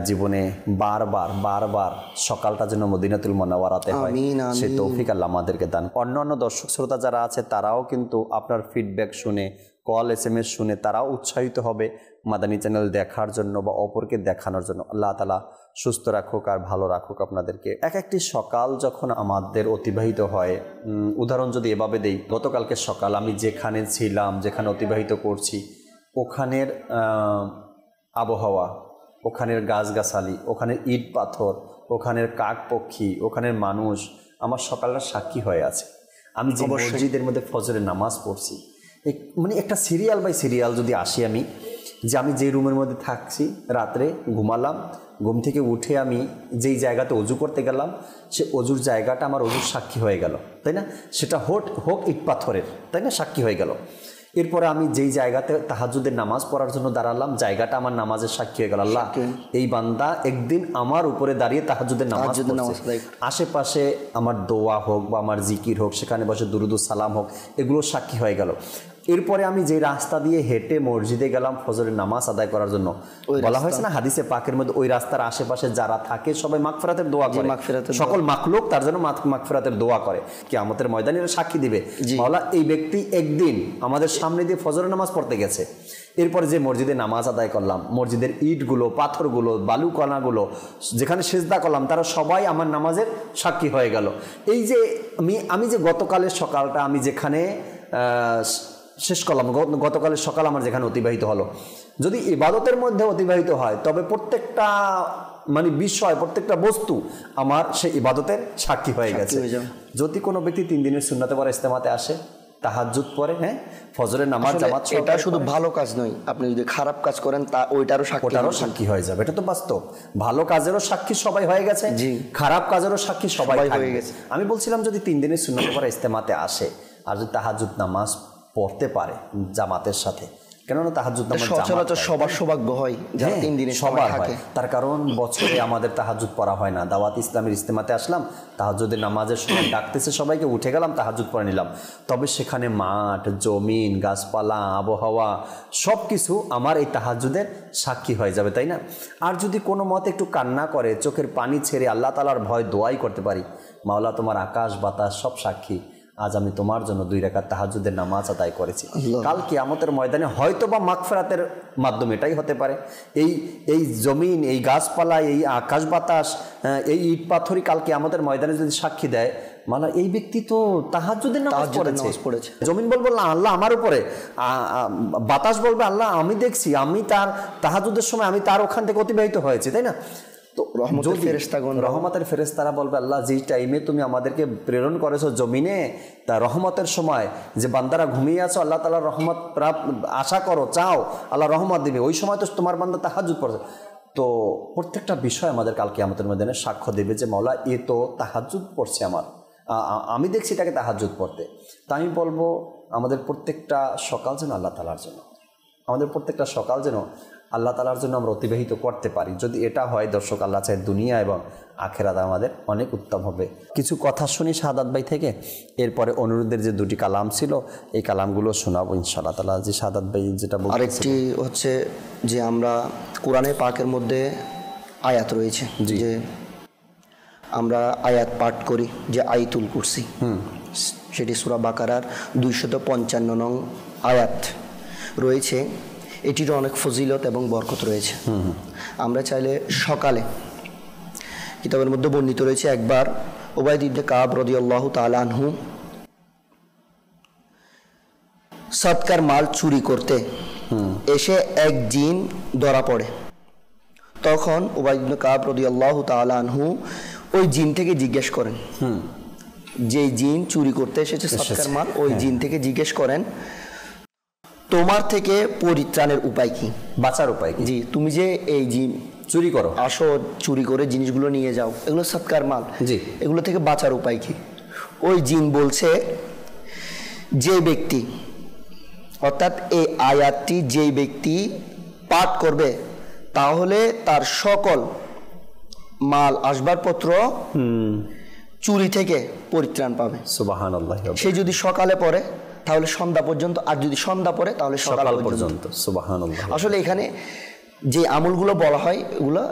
S2: জীবনে বারবার সকালটা যেন মদিনাতুল মুনাওয়ারাতে হয়, সেই তৌফিক আল্লাহ আমাদেরকে দান। অন্যান্য দর্শক শ্রোতা যারা আছে তারাও কিন্তু আপনার ফিডব্যাক শুনে, কল SMS শুনে তারাও উৎসাহিত হবে মাদানী চ্যানেল দেখার জন্য বা অপরকে দেখানোর জন্য। আল্লাহ তাআলা সুস্থ রাখুক আর ভালো রাখুক আপনাদেরকে। একটি সকাল যখন আমাদের অতিবাহিত হয়, উদাহরণ যদি এভাবে দেই, গতকালকে সকাল আমি যেখানে ছিলাম, যেখানে অতিবাহিত করছি, ওখানের আবহাওয়া, ওখানের গাছগাছালি, ওখানের ইট পাথর, ওখানের কাক পক্ষী, ওখানের মানুষ আমার সকালটা সাক্ষী হয়ে আছে। আমি যে মসজিদের মধ্যে ফজরের নামাজ পড়ছি, মানে একটা সিরিয়াল বাই সিরিয়াল যদি আসি আমি, যে আমি যে রুমের মধ্যে থাকছি, রাত্রে ঘুমালাম, ঘুম থেকে উঠে আমি যেই জায়গাতে অজু করতে গেলাম, সে অজুর জায়গাটা আমার অজুর সাক্ষী হয়ে গেল, তাই না? সেটা হোক ইট পাথরের, তাই না, সাক্ষী হয়ে গেল। এরপরে আমি যেই জায়গাতে তাহাজ্জুদের নামাজ পড়ার জন্য দাঁড়ালাম, জায়গাটা আমার নামাজের সাক্ষী হয়ে গেল। আল্লাহ, এই বান্দা একদিন আমার উপরে দাঁড়িয়ে তাহাজ্জুদের নামাজ পড়ছে। আশেপাশে আমার দোয়া হোক বা আমার জিকির হোক, সেখানে বসে দুরুদ সালাম হোক, এগুলো সাক্ষী হয়ে গেল। এরপরে আমি যে রাস্তা দিয়ে হেঁটে মসজিদে গেলাম ফজরের নামাজ আদায় করার জন্য, বলা হয়েছে না হাদিসে পাকের মধ্যে, ওই রাস্তার আশেপাশে যারা থাকে সবাই মাগফিরাতের দোয়া করে, সকল মাখলুক তার জন্য মাগফিরাতের দোয়া করে। কিয়ামতের ময়দানে সাক্ষী দিবে, মাওলা এই ব্যক্তি একদিন আমাদের সামনে দিয়ে ফজরের নামাজ পড়তে গেছে। এরপরে যে মসজিদে নামাজ আদায় করলাম, মসজিদের ইটগুলো, পাথরগুলো, বালু কণাগুলো যেখানে সিজদা করলাম, তারা সবাই আমার নামাজের সাক্ষী হয়ে গেল। এই যে আমি যে গতকালের সকালটা আমি যেখানে শেষ করলাম, গতকালের সকাল আমার যেখানে অতিবাহিত হলো, যদি ইবাদতের মধ্যে অতিবাহিত হয়, তবে প্রত্যেকটা বিষয়, প্রত্যেকটা বস্তু আমার সেই ইবাদতের সাক্ষী হয়ে গেছে। যদি কোনো ব্যক্তি 3 দিনের সুন্নাতে পড়া ইজতেমাতে আসে, তাহাজ্জুদ পড়ে, হ্যাঁ, ফজরের নামাজ জামাত,
S1: এটা শুধু ভালো কাজ নয়, আপনি যদি খারাপ কাজ করেন তা ওইটারও
S2: সাক্ষী হয়ে যাবে। এটা তো বাস্তব। ভালো কাজেরও সাক্ষী সবাই হয়ে গেছে, খারাপ কাজেরও সাক্ষী সবাই হয়ে গেছে। আমি বলছিলাম যদি 3 দিনের সুন্নাতে পড়া ইজতেমাতে আসে আর যদি তাহাজ্জুদ নামাজ পড়তে পারে জামাতের সাথে, কেননা তাহাজ্জুদ নামাজ
S1: সচরাচর সবার সৌভাগ্য হয় যারা 3 দিনের
S2: সবার থাকে, তার কারণ বছরে আমাদের তাহাজ্জুদ পড়া হয় না। দাওয়াত ইসলামের ইজতেমাতে আসলাম, তাহাজ্জুদের নামাজের সময় ডাকতেছে সবাইকে, উঠে গেলাম, তাহাজ্জুদ পড়ে নিলাম। তবে সেখানে মাঠ, জমিন, গাছপালা, আবহাওয়া সব কিছু আমার এই তাহাজ্জুদের সাক্ষী হয়ে যাবে, তাই না? আর যদি কোনো মতে একটু কান্না করে, চোখের পানি ছেড়ে আল্লাহ তাআলার ভয় দোয়াই করতে পারি, মাওলা তোমার আকাশ বাতাস সব সাক্ষী, আজ আমি তোমার জন্য 2 রাকাত তাহাজ্জুদের নামাজ আদায় করেছি। কাল কিয়ামতের ময়দানে হয়তো বা মাগফিরাতের মাধ্যমে এটাই হতে পারে। এই জমিন, এই গাছপালা, এই আকাশ বাতাস, এই ইট পাথরই কাল কিয়ামতের ময়দানে যদি সাক্ষী দেয়, মানে এই ব্যক্তি তো তাহাজ্জুদের নামাজ পড়েছে। জমিন বলবে আল্লাহ আমার উপরে, বাতাস বলবে আল্লাহ আমি দেখছি, আমি তার তাহাজ্জুদের সময় আমি তার ওখান থেকে অতিবাহিত হয়েছে, তাই না? তো রহমতের ফেরেশতারা বলবে আল্লাহ যেই টাইমে তুমি আমাদেরকে প্রেরণ করেছো জমিনে, তা রহমতের সময় যে বান্দারা ঘুমিয়ে আছো, আল্লাহ তাআলার রহমত আশা করো, চাও, আল্লাহ রহমত দিবে, ওই সময় তো তোমার বান্দা তাহাজ্জুদ পড়ছে। তো প্রত্যেকটা বিষয় আমাদের কাল কিয়ামতের ময়দানে সাক্ষ্য দেবে যে মাওলা এ তো তাহাজ্জুদ পড়ছে, আমি দেখছি তাকে তাহাজ্জুদ পড়তে। তা আমি বলবো আমাদের প্রত্যেকটা সকাল যেন আল্লাহ তাআলার জন্য, আমাদের প্রত্যেকটা সকাল যেন আল্লাহ তাআলার জন্য আমরা অতিবাহিত করতে পারি। যদি এটা হয় দর্শক, আল্লাহ চাই দুনিয়া এবং আখিরাত আমাদের অনেক উত্তম হবে। কিছু কথা শুনি শাহাদাত ভাই থেকে, এরপরে অনুরোধের যে 2টি কালাম ছিল এই কালামগুলো শোনাবো ইনশাআল্লাহ তাআলা। যে শাহাদাত ভাই যেটা বলছেন,
S1: আরেকটি হচ্ছে যে আমরা কোরআনে পাকের মধ্যে আয়াত রয়েছে, যে আমরা আয়াত পাঠ করি, যে আয়াতুল কুরসি, সেটি সূরা বাকারার 255 নং আয়াত রয়েছে। এটিরও অনেক ফজিলত এবং বরকত রয়েছে। আমরা চাইলে সকালে, কিতাবের মধ্যে বর্ণিত রয়েছে, একবার উবাইদ ইবনে কাব রাদিয়াল্লাহু তাআলা আনহু সদকার মাল চুরি করতে এসে এক জিন ধরা পড়ে। তখন উবাইদ ইবনে কাব রাদিয়াল্লাহু তাআলা আনহু ওই জিন থেকে জিজ্ঞেস করেন, যে জিন চুরি করতে এসেছে সদকার মাল, ওই জিন থেকে জিজ্ঞেস করেন তোমার থেকে পরিত্রাণের উপায় কি, বাঁচার উপায় কি? জি, তুমি যে এই জিন চুরি করো, আসো চুরি করে জিনিসগুলো নিয়ে যাও, এগুলো সদকার মাল, জি, এগুলো থেকে বাঁচার উপায় কি? ওই জিন বলছে, যে ব্যক্তি, অর্থাৎ এই আয়াতটি যেই ব্যক্তি পাঠ করবে তাহলে তার সকল মাল আসবাবপত্র চুরি থেকে পরিত্রাণ পাবে। সুবহানাল্লাহ। সে যদি সকালে পড়ে তাহলে সন্ধ্যা পর্যন্ত, আর যদি সন্ধ্যা পড়ে তাহলে সকাল পর্যন্ত। সুবহানাল্লাহ। আসলে এখানে যে আমলগুলো বলা হয় এগুলো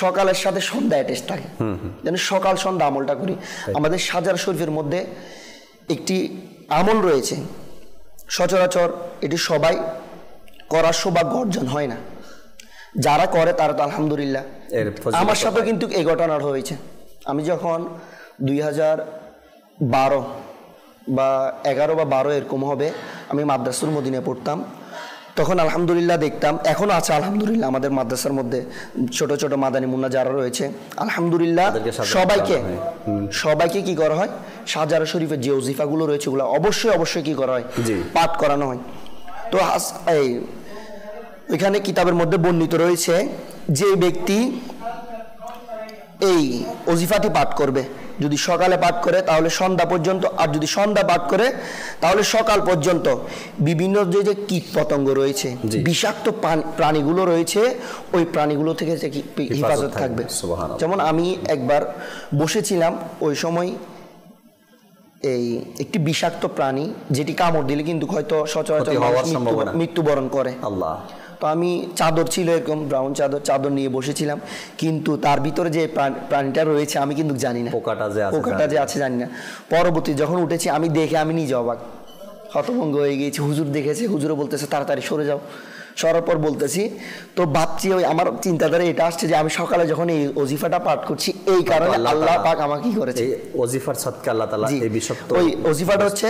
S1: সকালের সাথে সন্ধ্যা অ্যাটাচ থাকে, যেন সকাল সন্ধ্যা আমলটা করি। আমাদের সাজার শরীফের মধ্যে একটি আমল রয়েছে, সচরাচর এটি সবাই করার সৌভাগ্য অর্জন হয় না, যারা করে তারা তো আলহামদুলিল্লাহ। আমার সাথে কিন্তু এই ঘটনাটা হয়েছে। আমি যখন 2012 বা 11 বা 12 এরকম হবে, আমি মাদ্রাসুল মদিনায় পড়তাম, তখন আলহামদুলিল্লাহ দেখতাম, এখনও আছে আলহামদুলিল্লাহ আমাদের মাদ্রাসার মধ্যে ছোট ছোট মাদানী মুন্না যারা রয়েছে, আলহামদুলিল্লাহ সবাইকে কি করা হয়, সাজারা শরীফের যে ওজিফাগুলো রয়েছে ওগুলো অবশ্যই কি করা হয়, পাঠ করানো হয়। তো এই ওইখানে কিতাবের মধ্যে বর্ণিত রয়েছে যে ব্যক্তি এই ওজিফাটি পাঠ করবে, যদি সকালে পাঠ করে তাহলে সন্ধ্যা পর্যন্ত, আর যদি সন্ধ্যা পাঠ করে তাহলে সকাল পর্যন্ত বিভিন্ন যে যে কীট পতঙ্গ রয়েছে, বিষাক্ত প্রাণীগুলো রয়েছে, ওই প্রাণীগুলো থেকে যে হেফাজত থাকবে। যেমন আমি একবার বসেছিলাম, ওই সময় এই একটি বিষাক্ত প্রাণী যেটি কামড় দিলে কিন্তু হয়তো সচরাচর মৃত্যুবরণ করে। আল্লাহ। তো আমি চাদর ছিল এরকম ব্রাউন চাদর নিয়ে বসেছিলাম, কিন্তু তার ভিতরে যে প্রাণীটা রয়েছে আমি কিন্তু জানি না, পোকাটা যে আছে জানি না। পরবর্তী যখন উঠেছি আমি দেখে আমি নিজে অবাক, হতভঙ্গ হয়ে গিয়েছি। হুজুর দেখেছে, হুজুরও বলতেছে তাড়াতাড়ি সরে যাও। সরার পর বলতেছি, তো ভাবছি ওই আমার চিন্তাধারা এটা আসছে যে আমি সকালে যখন এই ওজিফাটা পাঠ করছি এই কারণে আল্লাহ পাক আমাকে কি করেছে,
S2: ওজিফার সদকা আল্লাহ তাআলা এই বিষাক্ত,
S1: ওই ওজিফাটা হচ্ছে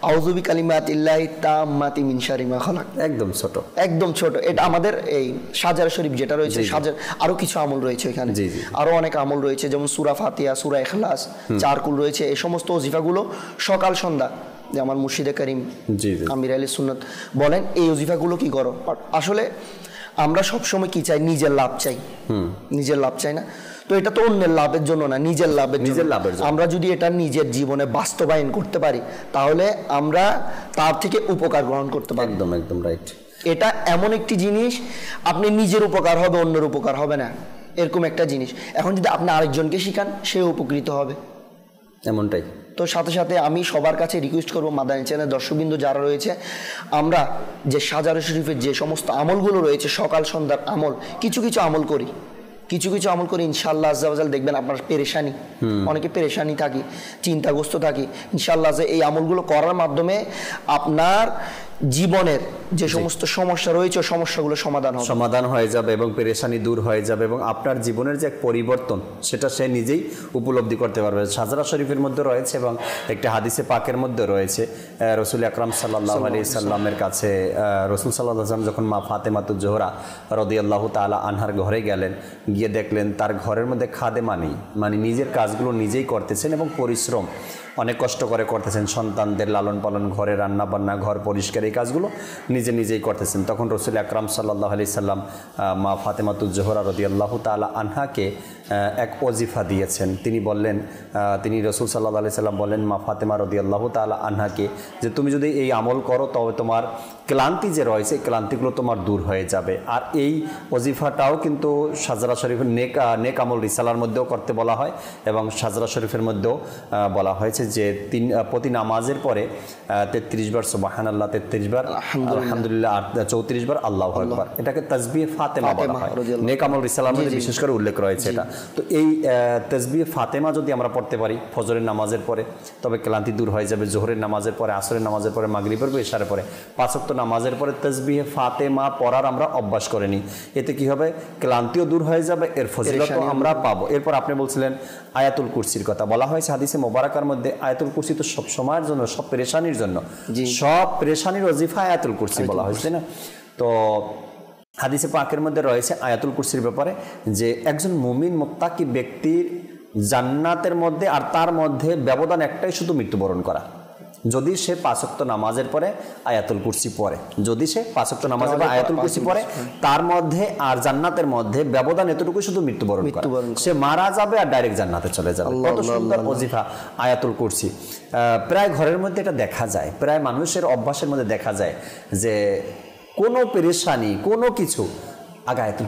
S1: আউযু বিকালিমাতিল্লাহি তাম্মাতি মিন শাররি মা খালাক। একদম ছোট। এটা আমাদের এই সাজার শরীফ যেটা রয়েছে, সাজার আরো কিছু আমল রয়েছে এখানে, আরো অনেক আমল রয়েছে, যেমন সূরা ফাতিহা, সূরা ইখলাস, চারকুল রয়েছে। এই সমস্ত ওজিফাগুলো সকাল সন্ধ্যা, যে আমার মুর্শিদে করিম আমির আলী সুন্নত বলেন এই ওজিফাগুলো কি করো। আসলে আমরা সবসময় কি চাই, নিজের লাভ চাই, নিজের লাভ চাই না। তো এটা তো অন্যের লাভের জন্য না, নিজের লাভের জন্য। আমরা যদি এটা নিজের জীবনে বাস্তবায়ন করতে পারি তাহলে আমরা তার থেকে উপকার গ্রহণ করতে পারি।
S2: একদম রাইট।
S1: এটা এমন একটি জিনিস, আপনি নিজের উপকার হবে, অন্যের উপকার হবে না, এরকম একটা জিনিস। এখন যদি আপনি আরেকজনকে শিখান, সে উপকৃত হবে,
S2: এমনটাই।
S1: তো সাথে সাথে আমি সবার কাছে রিকোয়েস্ট করবো, মাদানী চ্যানেল দর্শকবৃন্দ যারা রয়েছে, আমরা যে সাজারে শরীফের যে সমস্ত আমলগুলো রয়েছে, সকাল সন্ধ্যার আমল, কিছু কিছু আমল করি, ইনশাআল্লাহ আজ্জা ওয়াজাল দেখবেন আপনার পেরেশানি, অনেকে পেরেশানি থাকি, চিন্তাগ্রস্ত থাকি, ইনশাআল্লাহ এই আমলগুলো করার মাধ্যমে আপনার জীবনের যে সমস্ত সমস্যা রয়েছে সমস্যাগুলো সমাধান
S2: হয়ে যাবে এবং পেরেশানি দূর হয়ে যাবে, এবং আপনার জীবনের যে এক পরিবর্তন সেটা সে নিজেই উপলব্ধি করতে পারবে। সাজরা শরীফের মধ্যে রয়েছে এবং একটি হাদিসে পাকের মধ্যে রয়েছে, রসুল আকরাম সাল্লাল্লাহু আলাইহি সাল্লামের কাছে রসুল সাল্লাল্লাহু আলাইহি সাল্লাম যখন মা ফাতেমাতুজ জোহরা রাদিয়াল্লাহু তাআলা আনহার ঘরে গেলেন, গিয়ে দেখলেন তার ঘরের মধ্যে খাদেমা নেই, মানে নিজের কাজগুলো নিজেই করতেছেন এবং পরিশ্রম অনেক কষ্ট করে করতেছেন, সন্তানদের লালন পালন, ঘরে রান্না বান্না, ঘর পরিষ্কার, এই কাজগুলো নিজেই করতেছেন। তখন রসুল আকরাম সাল্লাল্লাহু আলাইহি সাল্লাম মা ফাতেমাতুজ জোহরা রাদিয়াল্লাহু তাআলা আনহাকে এক ওজিফা দিয়েছেন। তিনি রসুল সাল্লাল্লাহু আলাইহি সাল্লাম বললেন মা ফাতেমা রাদিয়াল্লাহু তাআলা আনহাকে যে তুমি যদি এই আমল করো তবে তোমার ক্লান্তি যে রয়েছে ক্লান্তিগুলো তোমার দূর হয়ে যাবে। আর এই ওজিফাটাও কিন্তু সাজরা শরীফের নেক আমল রিসালার মধ্যেও করতে বলা হয়, এবং সাজরা শরীফের মধ্যেও বলা হয়েছে যে প্রতি নামাজের পরে 33 বার সুবহানাল্লাহ, 33 বার আলহামদুলিল্লাহ, আর 34 বার আল্লাহু আকবার। এটাকে তাসবিহ ফাতেমা বলা হয়। নেক আমল রিসালার মধ্যে বিশেষ করে উল্লেখ রয়েছে এটা। তো এই তাসবিহ ফাতেমা যদি আমরা পড়তে পারি ফজরের নামাজের পরে, তবে ক্লান্তি দূর হয়ে যাবে। জোহরের নামাজের পরে, আসরের নামাজের পরে, মাগরিবের পরে, ইশারের পরে, 5 ওয়াক্ত নামাজের পরে তাসবিহ ফাতেমা পড়ার আমরা অভ্যাস করে নিই। এতে কি হবে, ক্লান্তিও দূর হয়ে যাবে, এর ফজিলতও আমরা পাবো। এরপর আপনি বলছিলেন আয়াতুল কুরসির কথা, বলা হয়েছে হাদিসে মোবারকার মধ্যে আয়াতুল কুরসি তো সব সময়ের জন্য, সব পেরেশানির জন্য, সব পেরেশানির ওজিফা আয়াতুল কুরসি বলা হয়েছে না। তো হাদিসে পাকের মধ্যে রয়েছে আয়াতুল কুরসির ব্যাপারে যে একজন মুমিন মুত্তাকি ব্যক্তির জান্নাতের মধ্যে আর তার মধ্যে ব্যবধান একটাই, শুধু মৃত্যুবরণ করা। যদি সে 5 ওয়াক্ত নামাজের পরে আয়াতুল কুরসি পড়ে, যদি সে 5 ওয়াক্ত নামাজের পরে আয়াতুল কুরসি পড়ে, তার মধ্যে আর জান্নাতের মধ্যে ব্যবধান এতটুকু, শুধু মৃত্যুবরণ করা। সে মারা যাবে আর ডাইরেক্ট জান্নাতে চলে যাবে। কত সুন্দর ওজিফা আয়াতুল কুরসি। প্রায় ঘরের মধ্যে এটা দেখা যায়, প্রায় মানুষের অভ্যাসের মধ্যে দেখা যায় যে কোনো পেরেশানি, কোনো কিছু আগে আয়াতুল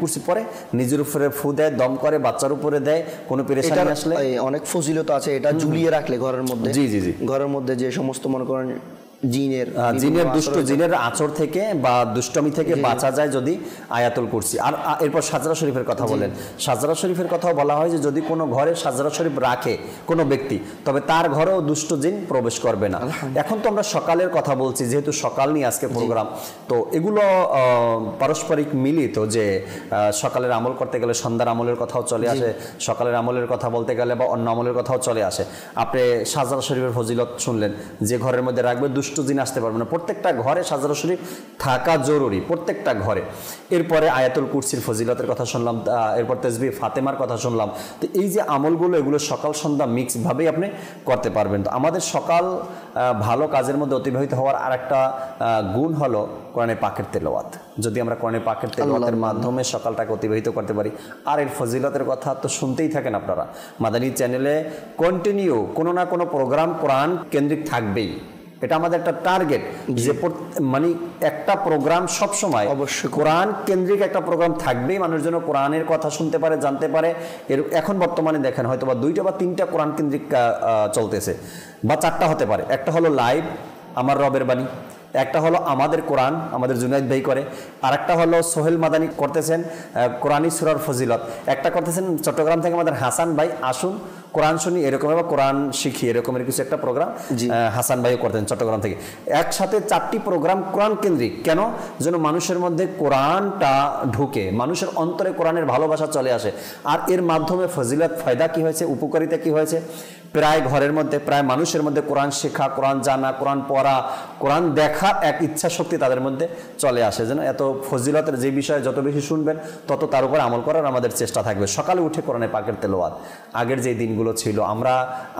S2: কুরসি পড়ে, নিজের উপরে ফু দেয়, দম করে, বাচ্চার উপরে দেয়, কোনো পেরেশানি আসলে।
S1: অনেক ফজিলত আছে এটা ঝুলিয়ে রাখলে ঘরের মধ্যে। জি ঘরের মধ্যে যে সমস্ত মনে করেন জিনের
S2: জিনের আঁচড় থেকে বা দুষ্টমি থেকে বাঁচা যায় যদি আয়াতুল কুরসি। আর এরপর সাজরা শরীফের কথা বলেন, সাজরা শরীফের কথাও বলা হয় যে যদি কোনো ঘরে সাজরা শরীফ রাখে কোনো ব্যক্তি, তবে তার ঘরেও দুষ্ট জিন প্রবেশ করবে না। এখন তো আমরা সকালের কথা বলছি, যেহেতু সকাল নিয়ে আজকে প্রোগ্রাম, তো এগুলো পারস্পরিক মিলিত, যে সকালের আমল করতে গেলে সন্ধ্যার আমলের কথাও চলে আসে, সকালের আমলের কথা বলতে গেলে বা অন্য আমলের কথাও চলে আসে। আপনি সাজরা শরীফের ফজিলত শুনলেন, যে ঘরের মধ্যে রাখবে দুষ্ট দুষ্টু জিন আসতে পারবে না। প্রত্যেকটা ঘরে সাজানো শরীফ থাকা জরুরি, প্রত্যেকটা ঘরে। এরপরে আয়াতুল কুরসির ফজিলতের কথা শুনলাম, এরপর তাসবিহ ফাতেমার কথা শুনলাম। তো এই যে আমলগুলো, এগুলো সকাল সন্ধ্যা মিক্সভাবেই আপনি করতে পারবেন। তো আমাদের সকাল ভালো কাজের মধ্যে অতিবাহিত হওয়ার আর একটা গুণ হলো কোরআনে পাকের তেলাওয়াত। যদি আমরা কোরআনে পাকের তেলাওয়াতের মাধ্যমে সকালটাকে অতিবাহিত করতে পারি, আর এর ফজিলতের কথা তো শুনতেই থাকেন আপনারা। মাদানী চ্যানেলে কন্টিনিউ কোনো না কোনো প্রোগ্রাম কোরআন কেন্দ্রিক থাকবেই, এটা আমাদের একটা টার্গেট, যে মানে একটা প্রোগ্রাম সবসময় অবশ্যই কোরআন কেন্দ্রিক একটা প্রোগ্রাম থাকবেই, মানুষ যেন কোরআনের কথা শুনতে পারে, জানতে পারে। এর এখন বর্তমানে দেখেন হয়তো বা 2টা বা 3টা কোরআন কেন্দ্রিক চলতেছে, বা 4টা হতে পারে। একটা হলো লাইভ আমার রবের বাণী, একটা হলো আমাদের কোরআন, আমাদের জুনাইদ ভাই করে, আর একটা হলো সোহেল মাদানী করতেছেন কোরআনী সূরার ফজিলত, একটা করতেছেন চট্টগ্রাম থেকে আমাদের হাসান ভাই আসুন কোরআন শুনি, এরকম বা কোরআন শিখি, এরকমের কিছু একটা প্রোগ্রাম হাসান ভাইও করতেন চট্টগ্রাম থেকে। একসাথে 4টি প্রোগ্রাম কোরআন কেন্দ্রিক, কেন? যেন মানুষের মধ্যে কোরআনটা ঢুকে, মানুষের অন্তরে কোরআনের ভালোবাসা চলে আসে। আর এর মাধ্যমে ফজিলত ফায়দা কি হয়েছে, উপকারিতা কি হয়েছে? প্রায় ঘরের মধ্যে, প্রায় মানুষের মধ্যে কোরআন শেখা, কোরআন জানা, কোরআন পড়া, কোরআন দেখা এক ইচ্ছা শক্তি তাদের মধ্যে চলে আসে। যেন এত ফজিলতের যে বিষয়ে যত বেশি শুনবেন তত তার উপর আমল করার আমাদের চেষ্টা থাকবে। সকালে উঠে কোরআনে পাকের তেলাওয়াত, আগের যে দিনগুলো ছিল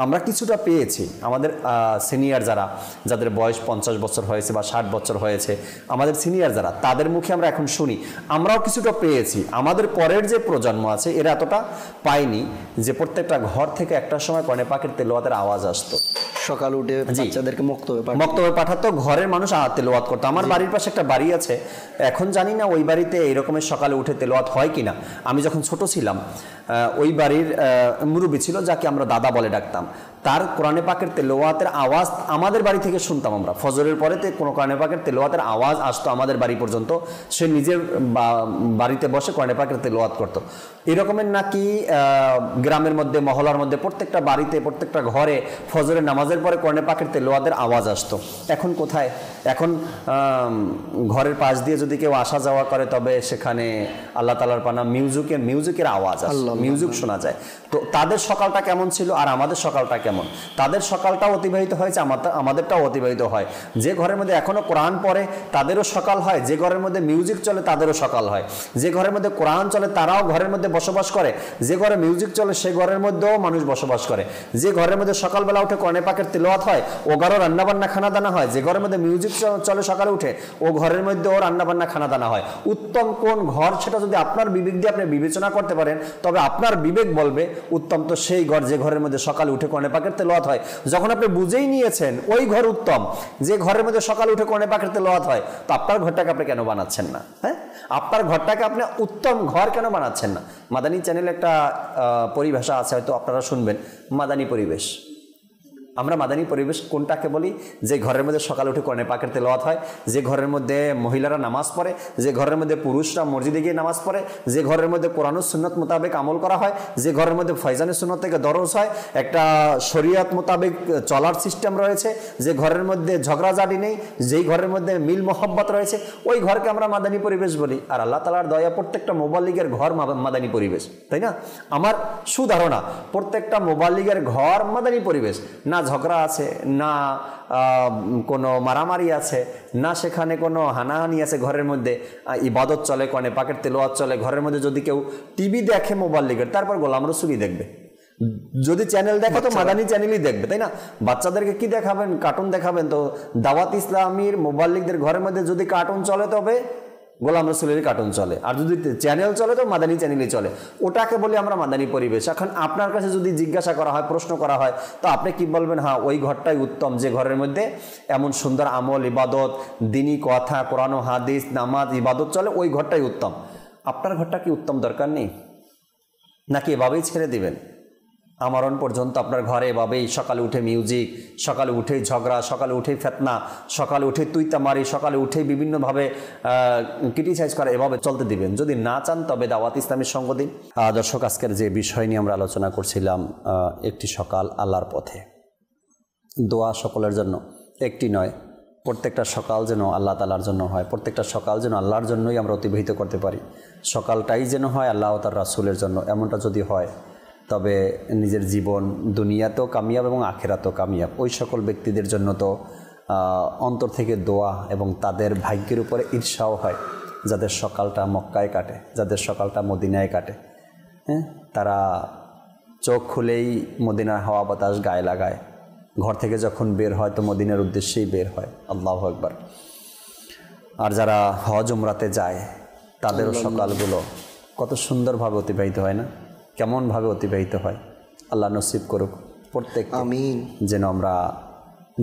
S2: আমরা কিছুটা পেয়েছি। আমাদের সিনিয়র যাদের বয়স 50 বছর হয়েছে বা 60 বছর হয়েছে, আমাদের সিনিয়র যারা, তাদের মুখে আমরা এখন শুনি, আমরাও কিছুটা পেয়েছি। আমাদের পরের যে প্রজন্ম আছে এরা এতটা পায়নি, যে প্রত্যেকটা ঘর থেকে একটা সময় কোরআনে পাকের তেলাওয়াতের আওয়াজ আসতো।
S1: সকাল উঠে বাচ্চাদেরকে
S2: মক্তবে পাঠাতো, ঘরের মানুষ তেলাওয়াত করতো। আমার বাড়ির পাশে একটা বাড়ি আছে, এখন জানি না ওই বাড়িতে এইরকমের সকালে উঠে তেলাওয়াত হয় কিনা। আমি যখন ছোট ছিলাম ওই বাড়ির মুরব্বী ছিল, যাকে আমরা দাদা বলে ডাকতাম, তার কোরআনে পাকের তেলাওয়াতের আওয়াজ আমাদের বাড়ি থেকে শুনতাম আমরা। ফজরের পরেতে কোনো কোরআনে পাকের তেলাওয়াতের আওয়াজ আসতো আমাদের বাড়ি পর্যন্ত, সে নিজের বাড়িতে বসে কোরআনে পাকের তেলাওয়াত করতো। এরকমের নাকি গ্রামের মধ্যে, মহল্লার মধ্যে প্রত্যেকটা বাড়িতে, প্রত্যেকটা ঘরে ফজরের নামাজের পরে কোরআনে পাকের তেলাওয়াতের আওয়াজ আসতো। এখন কোথায়? এখন ঘরের পাশ দিয়ে যদি কেউ আসা যাওয়া করে, তবে সেখানে আল্লাহ তাআলার পানা মিউজিকের আওয়াজ আসে, মিউজিক শোনা যায়। তো তাদের সকালটা কেমন ছিল আর আমাদের সকালটা কেমন? তাদের সকালটাও অতিবাহিত হয়েছে, আমাদেরটাও অতিবাহিত হয়। যে ঘরের মধ্যে এখনো কোরআন পড়ে তাদেরও সকাল হয়, যে ঘরের মধ্যে মিউজিক চলে তাদেরও সকাল হয়, যে ঘরের মধ্যে কোরআন চলে তারাও ঘরের মধ্যে বসবাস করে, যে ঘরে মিউজিক চলে সে ঘরের মধ্যেও মানুষ বসবাস করে। যে ঘরের মধ্যে সকালবেলা উঠে কোরআনে পাকের তেলাওয়াত হয় ও ঘরেও রান্নাবান্না খানাদানা হয়, যে ঘরের মধ্যে মিউজিক চলে সকালে উঠে ও ঘরের মধ্যেও রান্নাবান্না খানাদানা হয়। উত্তম কোন ঘর সেটা যদি আপনার বিবেক দিয়ে আপনি বিবেচনা করতে পারেন, তবে আপনার বিবেক বলবে উত্তম তো সেই ঘর যে ঘরের মধ্যে সকালে উঠে কোরআনে পাকের তেলাওয়াত হয়। যখন আপনি বুঝেই নিয়েছেন ওই ঘর উত্তম, যে ঘরের মধ্যে সকালে উঠে কোরআনে পাকের তেলাওয়াত হয়, তো আপনার ঘরটাকে আপনি কেন বানাচ্ছেন না? হ্যাঁ, আপনার ঘরটাকে আপনি উত্তম ঘর কেন বানাচ্ছেন না? মাদানী চ্যানেলে একটা পরিভাষা আছে, হয়তো আপনারা শুনবেন, মাদানী পরিবেশ। আমরা মাদানী পরিবেশ কোনটাকে বলি? যে ঘরের মধ্যে সকালে উঠে কোরআনে পাকের তেলাওয়াত হয়, যে ঘরের মধ্যে মহিলারা নামাজ পড়ে, যে ঘরের মধ্যে পুরুষরা মসজিদে গিয়ে নামাজ পড়ে, যে ঘরের মধ্যে কোরআন ও সুন্নাত মোতাবেক আমল করা হয়, যে ঘরের মধ্যে ফয়জানে সুন্নাত থেকে দরস হয়, একটা শরিয়ত মোতাবেক চলার সিস্টেম রয়েছে, যে ঘরের মধ্যে ঝগড়াঝাটি নেই, যেই ঘরের মধ্যে মিল মোহব্বত রয়েছে, ওই ঘরকে আমরা মাদানী পরিবেশ বলি। আর আল্লাহ তাআলার দয়া প্রত্যেকটা মোবাল্লিগের ঘর মাদানী পরিবেশ, তাই না? আমার সুধারণা প্রত্যেকটা মোবাল্লিগের ঘর মাদানী পরিবেশ। না ঝগড়া আছে, না কোনো মারামারি আছে, না সেখানে কোনো হানাহানি আছে। ঘরের মধ্যে ইবাদত চলে, কোরআনে পাকের তেলাওয়াত চলে। ঘরের মধ্যে যদি কেউ টিভি দেখে মোবাল্লিগের, তারপর গোলাম রসুলই দেখবে। যদি চ্যানেল দেখে তো মাদানী চ্যানেলই দেখবে, তাই না? বাচ্চাদেরকে কি দেখাবেন? কার্টুন দেখাবেন। তো দাওয়াত ইসলামীর মোবাল্লিগদের ঘরের মধ্যে যদি কার্টুন চলে তবে গোলাম রসুলের কার্টুন চলে, আর যদি চ্যানেল চলে তো মাদানী চ্যানেলই চলে। ওটাকে বলি আমরা মাদানী পরিবেশ। এখন আপনার কাছে যদি জিজ্ঞাসা করা হয়, প্রশ্ন করা হয়, তো আপনি কি বলবেন? হ্যাঁ, ওই ঘরটাই উত্তম, যে ঘরের মধ্যে এমন সুন্দর আমল, ইবাদত, দিনী কথা, কোরআন ও হাদিস, নামাজ, ইবাদত চলে, ওই ঘরটাই উত্তম। আপনার ঘরটা কি উত্তম দরকার নেই? নাকি এভাবেই ছেড়ে দিবেন? আমরণ পর্যন্ত আপনার ঘরে এভাবেই সকালে উঠে মিউজিক, সকালে উঠেই ঝগড়া, সকালে উঠেই ফেতনা, সকালে উঠে তুইতামারি, সকালে উঠেই বিভিন্নভাবে ক্রিটিসাইজ করা, এভাবে চলতে দিবেন? যদি না চান তবে দাওয়াত ইসলামের সঙ্গ দিন। দর্শক, আজকের যে বিষয় নিয়ে আমরা আলোচনা করছিলাম, একটি সকাল আল্লাহর পথে, দোয়া সকলের জন্য, একটি নয়, প্রত্যেকটা সকাল যেন আল্লাহ তাআলার জন্য হয়, প্রত্যেকটা সকাল যেন আল্লাহর জন্যই আমরা অতিবাহিত করতে পারি। সকালটাই যেন হয় আল্লাহ ও তার রাসূলের জন্য। এমনটা যদি হয় তবে নিজের জীবন দুনিয়াতেও কামিয়াব এবং আখিরাতেও কামিয়াব। ওই সকল ব্যক্তিদের জন্য তো অন্তর থেকে দোয়া এবং তাদের ভাগ্যের উপরে ঈর্ষাও হয়, যাদের সকালটা মক্কায় কাটে, যাদের সকালটা মদিনায় কাটে। হ্যাঁ, তারা চোখ খুলেই মদিনার হাওয়া বাতাস গায়ে লাগায়, ঘর থেকে যখন বের হয় তো মদিনার উদ্দেশ্যেই বের হয়। আল্লাহু আকবার। আর যারা হজ উমরাতে যায় তাদেরও সকালগুলো কত সুন্দরভাবে অতিবাহিত হয় না? কেমনভাবে অতিবাহিত হয়? আল্লাহ নসিব করুক প্রত্যেক,
S1: আমিন।
S2: যেন আমরা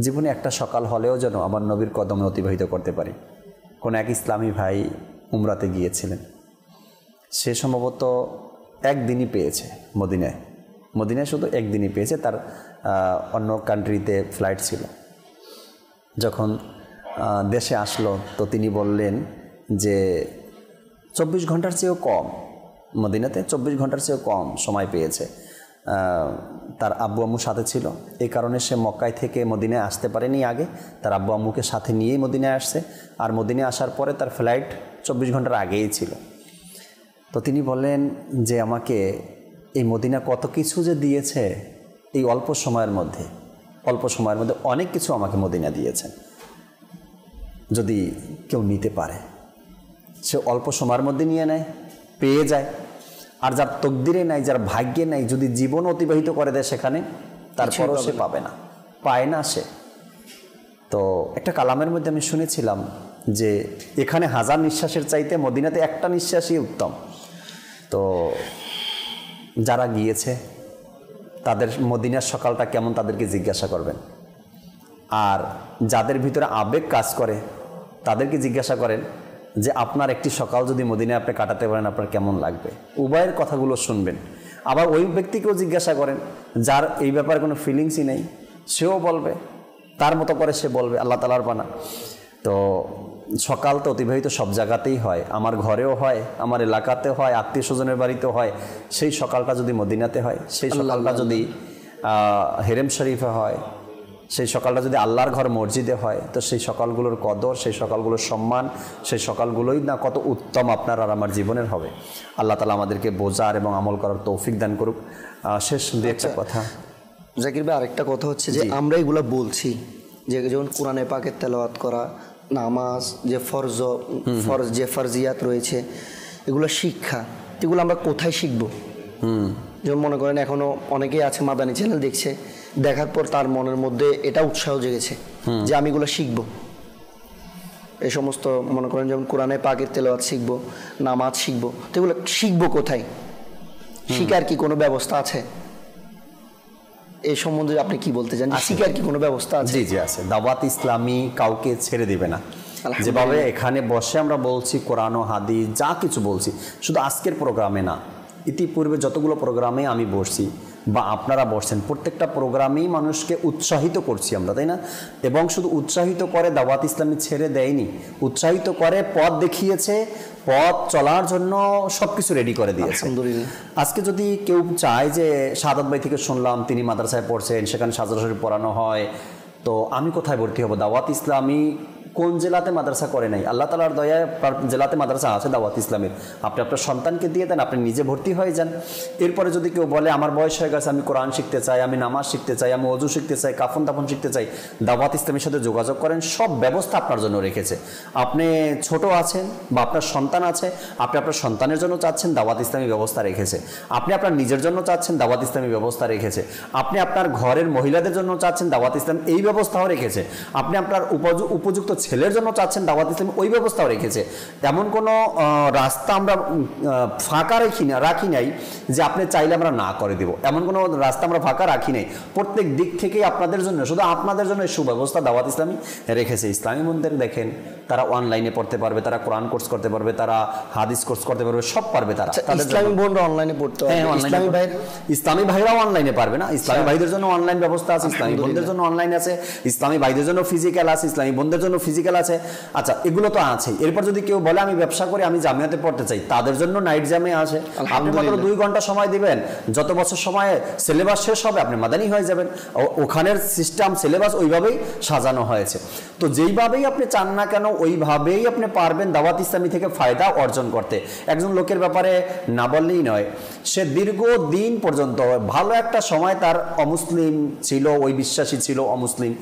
S2: জীবনে একটা সকাল হলেও যেন আমার নবীর কদমে অতিবাহিত করতে পারি। কোন এক ইসলামী ভাই উমরাতে গিয়েছিলেন, সে সম্ভবত একদিনই পেয়েছে মদিনায় শুধু একদিনই পেয়েছে, তার অন্য কান্ট্রিতে ফ্লাইট ছিল। যখন দেশে আসলো তো তিনি বললেন যে 24 ঘন্টার চেয়েও কম, মদিনাতে 24 ঘন্টার চেয়েও কম সময় পেয়েছে। তার আব্বু আম্মু সাথে ছিল, এই কারণে সে মক্কায় থেকে মদিনায় আসতে পারেনি আগে, তার আব্বু আম্মুকে সাথে নিয়েই মদিনায় আসছে। আর মদিনায় আসার পরে তার ফ্লাইট 24 ঘন্টার আগেই ছিল। তো তিনি বললেন যে আমাকে এই মদিনা কত কিছু যে দিয়েছে, এই অল্প সময়ের মধ্যে অনেক কিছু আমাকে মদিনা দিয়েছেন। যদি কেউ নিতে পারে, সে অল্প সময়ের মধ্যে নিয়ে নেয়, পেয়ে যায়। আর যার তকদিরে নাই, যার ভাগ্যে নাই, যদি জীবন অতিবাহিত করে দেয় সেখানে, তারপরও সে পাবে না, পায় না সে। তো একটা কালামের মধ্যে আমি শুনেছিলাম যে এখানে 1000 নিঃশ্বাসের চাইতে মদিনাতে একটা নিঃশ্বাসই উত্তম। তো যারা গিয়েছে তাদের মদিনার সকালটা কেমন তাদেরকে জিজ্ঞাসা করবেন। আর যাদের ভিতরে আবেগ কাজ করে তাদেরকে জিজ্ঞাসা করেন যে আপনার একটি সকাল যদি মদিনায় আপনি কাটাতে পারেন আপনার কেমন লাগবে। উভয়ের কথাগুলো শুনবেন। আবার ওই ব্যক্তিকেও জিজ্ঞাসা করেন যার এই ব্যাপারে কোনো ফিলিংসই নেই, সেও বলবে, তার মতো করে সে বলবে। আল্লাহ তাআলার বানা। তো সকাল তো অতিবাহিত সব জায়গাতেই হয়, আমার ঘরেও হয়, আমার এলাকাতে হয়, আত্মীয় স্বজনের বাড়িতেও হয়। সেই সকালটা যদি মদিনাতে হয়, সেই সকালটা যদি হেরেম শরীফে হয়, সেই সকালটা যদি আল্লাহর ঘর মসজিদে হয়, তো সেই সকালগুলোর কদর, সেই সকালগুলোর সম্মান, সেই সকালগুলোই না কত উত্তম আপনার আর আমার জীবনের হবে। আল্লাহ তাআলা আমাদেরকে বোঝার এবং আমল করার তৌফিক দান করুক। শেষ দুই একটা কথা
S1: জাকির ভাই, আরেকটা কথা হচ্ছে যে আমরা এগুলো বলছি যে যেমন কোরআনে পাকের তেলাওয়াত করা, নামাজ, যে ফরজ যে ফরজিয়াত রয়েছে, এগুলো শিক্ষা, এগুলো আমরা কোথায় শিখবো? যেমন মনে করেন এখনো অনেকেই আছে মাদানী চ্যানেল দেখছে, দেখার পর তার মনের মধ্যে এটা উৎসাহ জেগেছে যে আমি এগুলো শিখবো। এই সমস্ত মনে করেন যেমন কোরআনে পাকের তেলাওয়াত শিখবো, নামাজ শিখবো, তো এগুলো শিখবো কোথায়? শিখার কি কোনো ব্যবস্থা আছে? এই সম্বন্ধে আপনি কি বলতে চান? শিখার কি কোনো ব্যবস্থা আছে?
S2: জি আছে। দাওয়াত ইসলামী কাউকে ছেড়ে দিবে না। যেভাবে এখানে বসে আমরা বলছি কোরআন ও হাদিস যা কিছু বলছি, শুধু আজকের প্রোগ্রামে না, ইতিপূর্বে যতগুলো প্রোগ্রামে আমি বসছি বা আপনারা বসছেন, প্রত্যেকটা প্রোগ্রামেই মানুষকে উৎসাহিত করছি আমরা, তাই না? এবং শুধু উৎসাহিত করে দাওয়াত ইসলামী ছেড়ে দেয়নি, উৎসাহিত করে পথ দেখিয়েছে, পথ চলার জন্য সব কিছু রেডি করে দিয়েছে। আজকে যদি কেউ চায় যে সাদাত ভাই থেকে শুনলাম তিনি মাদ্রাসায় পড়ছেন, সেখানে সাজরা শরীফ পড়ানো হয়, তো আমি কোথায় ভর্তি হব? দাওয়াত ইসলামী কোন জেলাতে মাদ্রাসা করে নাই? আল্লাহ তাআলার দয়ায় জেলাতে মাদ্রাসা আছে দাওয়াত ইসলামের। আপনি আপনার সন্তানকে দিয়ে দেন, আপনি নিজে ভর্তি হয়ে যান। এরপরে যদি কেউ বলে আমার বয়স হয়ে গেছে, আমি কোরআন শিখতে চাই, আমি নামাজ শিখতে চাই, আমি ওযু শিখতে চাই, কাফন দাফন শিখতে চাই, দাওয়াত ইসলামের সাথে যোগাযোগ করেন। সব ব্যবস্থা আপনার জন্য রেখেছে। আপনি ছোট আছেন বা আপনার সন্তান আছে, আপনি আপনার সন্তানের জন্য চাচ্ছেন, দাওয়াত ইসলামী ব্যবস্থা রেখেছে। আপনি আপনার নিজের জন্য চাচ্ছেন, দাওয়াত ইসলামী ব্যবস্থা রেখেছে। আপনি আপনার ঘরের মহিলাদের জন্য চাচ্ছেন, দাওয়াত ইসলাম এই ব্যবস্থাও রেখেছে। আপনি আপনার উপযুক্ত ছেলের জন্য চাচ্ছেন, দাওয়াত ইসলাম ওই ব্যবস্থাও রেখেছে। এমন কোনো রাস্তা আমরা ফাঁকা রাখি নাই যে আপনি চাইলে আমরা না করে দেব, এমন কোনো রাস্তা আমরা ফাঁকা রাখি নাই। প্রত্যেক দিক থেকেই আপনাদের জন্য, শুধু আপনাদের জন্য এই সুব্যবস্থা দাওয়াত ইসলামী রেখেছে। ইসলামী বোনদের দেখেন, তারা অনলাইনে পড়তে পারবে, তারা কোরআন কোর্স করতে পারবে, তারা হাদিস কোর্স করতে পারবে, সব পারবে তারা।
S1: ইসলামী বোনরা অনলাইনে পড়তে পারবে,
S2: ইসলামী ভাইরাও অনলাইনে পারবে না? ইসলামী ভাইদের জন্য অনলাইন ব্যবস্থা আছে, ইসলামী বোনদের জন্য অনলাইন আছে, ইসলামী ভাইদের জন্য ফিজিক্যাল আছে, ইসলামী বোনদের জন্য ফিজিক্যাল আছে। আচ্ছা, এগুলো তো আছে। এরপর যদি কেউ বলে আমি ব্যবসা করি, আমি জামিয়াতে পড়তে চাই, তাদের জন্য নাইট জামে আছে। আপনি মাত্র 2 ঘন্টা সময় দিবেন, যত বছর সময়ে সিলেবাস শেষ হবে আপনি মাদানী হয়ে যাবেন। ওখানের সিস্টেম সিলেবাস ওইভাবেই সাজানো হয়েছে। তো যেইভাবেই আপনি চান না কেন ওইভাবেই আপনি পারবেন দাওয়াত ইসলামী থেকে ফায়দা অর্জন করতে। একজন লোকের ব্যাপারে না বললেই নয়, সে দীর্ঘদিন পর্যন্ত ভালো একটা সময় তার অমুসলিম ছিল, ওই বিশ্বাসী ছিল, অমুসলিম,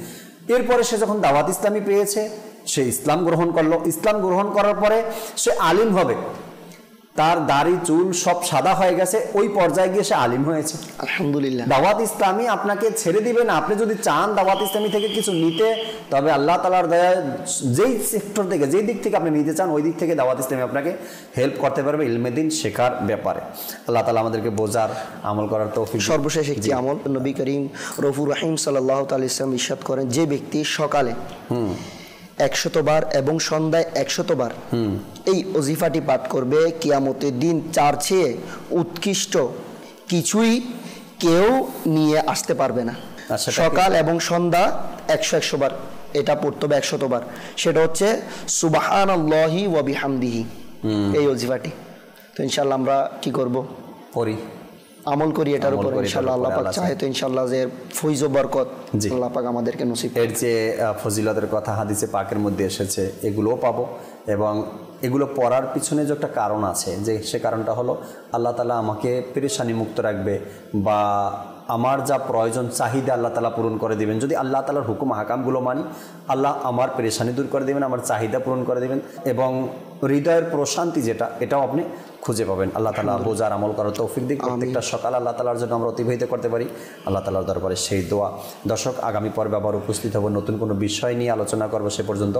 S2: এরপরে সে যখন দাওয়াত ইসলামী পেয়েছে, সে ইসলাম গ্রহণ করলো। ইসলাম গ্রহণ করার পরে সে আলিম হবে, তার দাড়ি চুল সব সাদা হয়ে গেছে, ওই পর্যায়ে গিয়ে সে আলিম হয়েছে।
S1: আলহামদুলিল্লাহ।
S2: দাওয়াত ইসলামী আপনাকে ছেড়ে দিবে না। আপনি যদি চান দাওয়াত ইসলামী থেকে কিছু নিতে, তবে আল্লাহ তাআলার দয়ায় যেই সেক্টর থেকে, যেই দিক থেকে আপনি নিতে চান, ওই দিক থেকে দাওয়াত ইসলামী আপনাকে হেল্প করতে পারবে ইলমে দ্বীন শেখার ব্যাপারে। আল্লাহ তাআলা আমাদেরকে বোঝার, আমল করার তৌফিক।
S1: সর্বশেষ একটি আমল, নবী করিম রফুর রহিম সাল্লাল্লাহু তাআলা ইসলাম ইরশাদ করেন, যে ব্যক্তি সকালে 100 বার এবং সন্ধ্যায় 100 বার এই ওজিফাটি পাঠ করবে, কিয়ামতের দিন চার চেয়ে উৎকৃষ্ট কিছুই কেউ নিয়ে আসতে পারবে না। সকাল এবং সন্ধ্যা 100 বার এটা পড়তে হবে, 100 বার। সেটা হচ্ছে সুবহানাল্লাহি ওয়া বিহামদিহি, এই ওজিফাটি। তো ইনশাআল্লাহ আমরা কি করব?
S2: পড়ি,
S1: আমল করি এটার উপর ইনশাআল্লাহ। আল্লাহ পাক চাহে তো ইনশাআল্লাহ যে ফয়জ ও বরকত আল্লাহ পাক আমাদেরকে নসিব।
S2: এর যে ফজিলতের কথা হাদিসে পাকের মধ্যে এসেছে, এগুলোও পাবো। এবং এগুলো পড়ার পিছনে যে একটা কারণ আছে, যে সে কারণটা হলো আল্লাহ তাআলা আমাকে পেরেশানি মুক্ত রাখবে, বা আমার যা প্রয়োজন চাহিদা আল্লাহ তাআলা পূরণ করে দিবেন। যদি আল্লাহ তাআলার হুকুম হাকামগুলো মানি, আল্লাহ আমার পেরেশানি দূর করে দেবেন, আমার চাহিদা পূরণ করে দেবেন, এবং হৃদয়ের প্রশান্তি যেটা, এটাও আপনি খুঁজে পাবেন। আল্লাহ তাআলা বোঝার, আমল করার তৌফিক দিক। প্রত্যেকটা সকাল আল্লাহ তাআলার জন্য আমরা অতিবাহিত করতে পারি। আল্লাহ তাআলার দরবারে সেই দোয়া। দর্শক, আগামী পর্বে আবার উপস্থিত হব, নতুন কোনো বিষয় নিয়ে আলোচনা করব। সে পর্যন্ত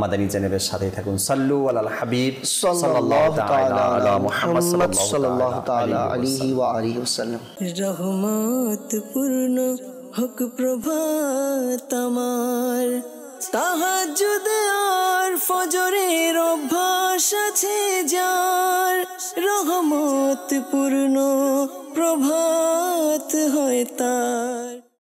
S2: মাদানী চ্যানেলের সাথেই থাকুন। সাল্লু আলাল হাবিব সাল্লাল্লাহু তাআলা আলা মুহাম্মদ সাল্লাল্লাহু তাআলা আলাইহি ওয়া আলিহি ওয়াসাল্লাম।
S3: রহমত পূর্ণ হোক প্রভাত আমার, তাহাজ্জুদ আর ফজরের অভ্যাস আছে যার, রহমত পূর্ণ প্রভাত হয় তার।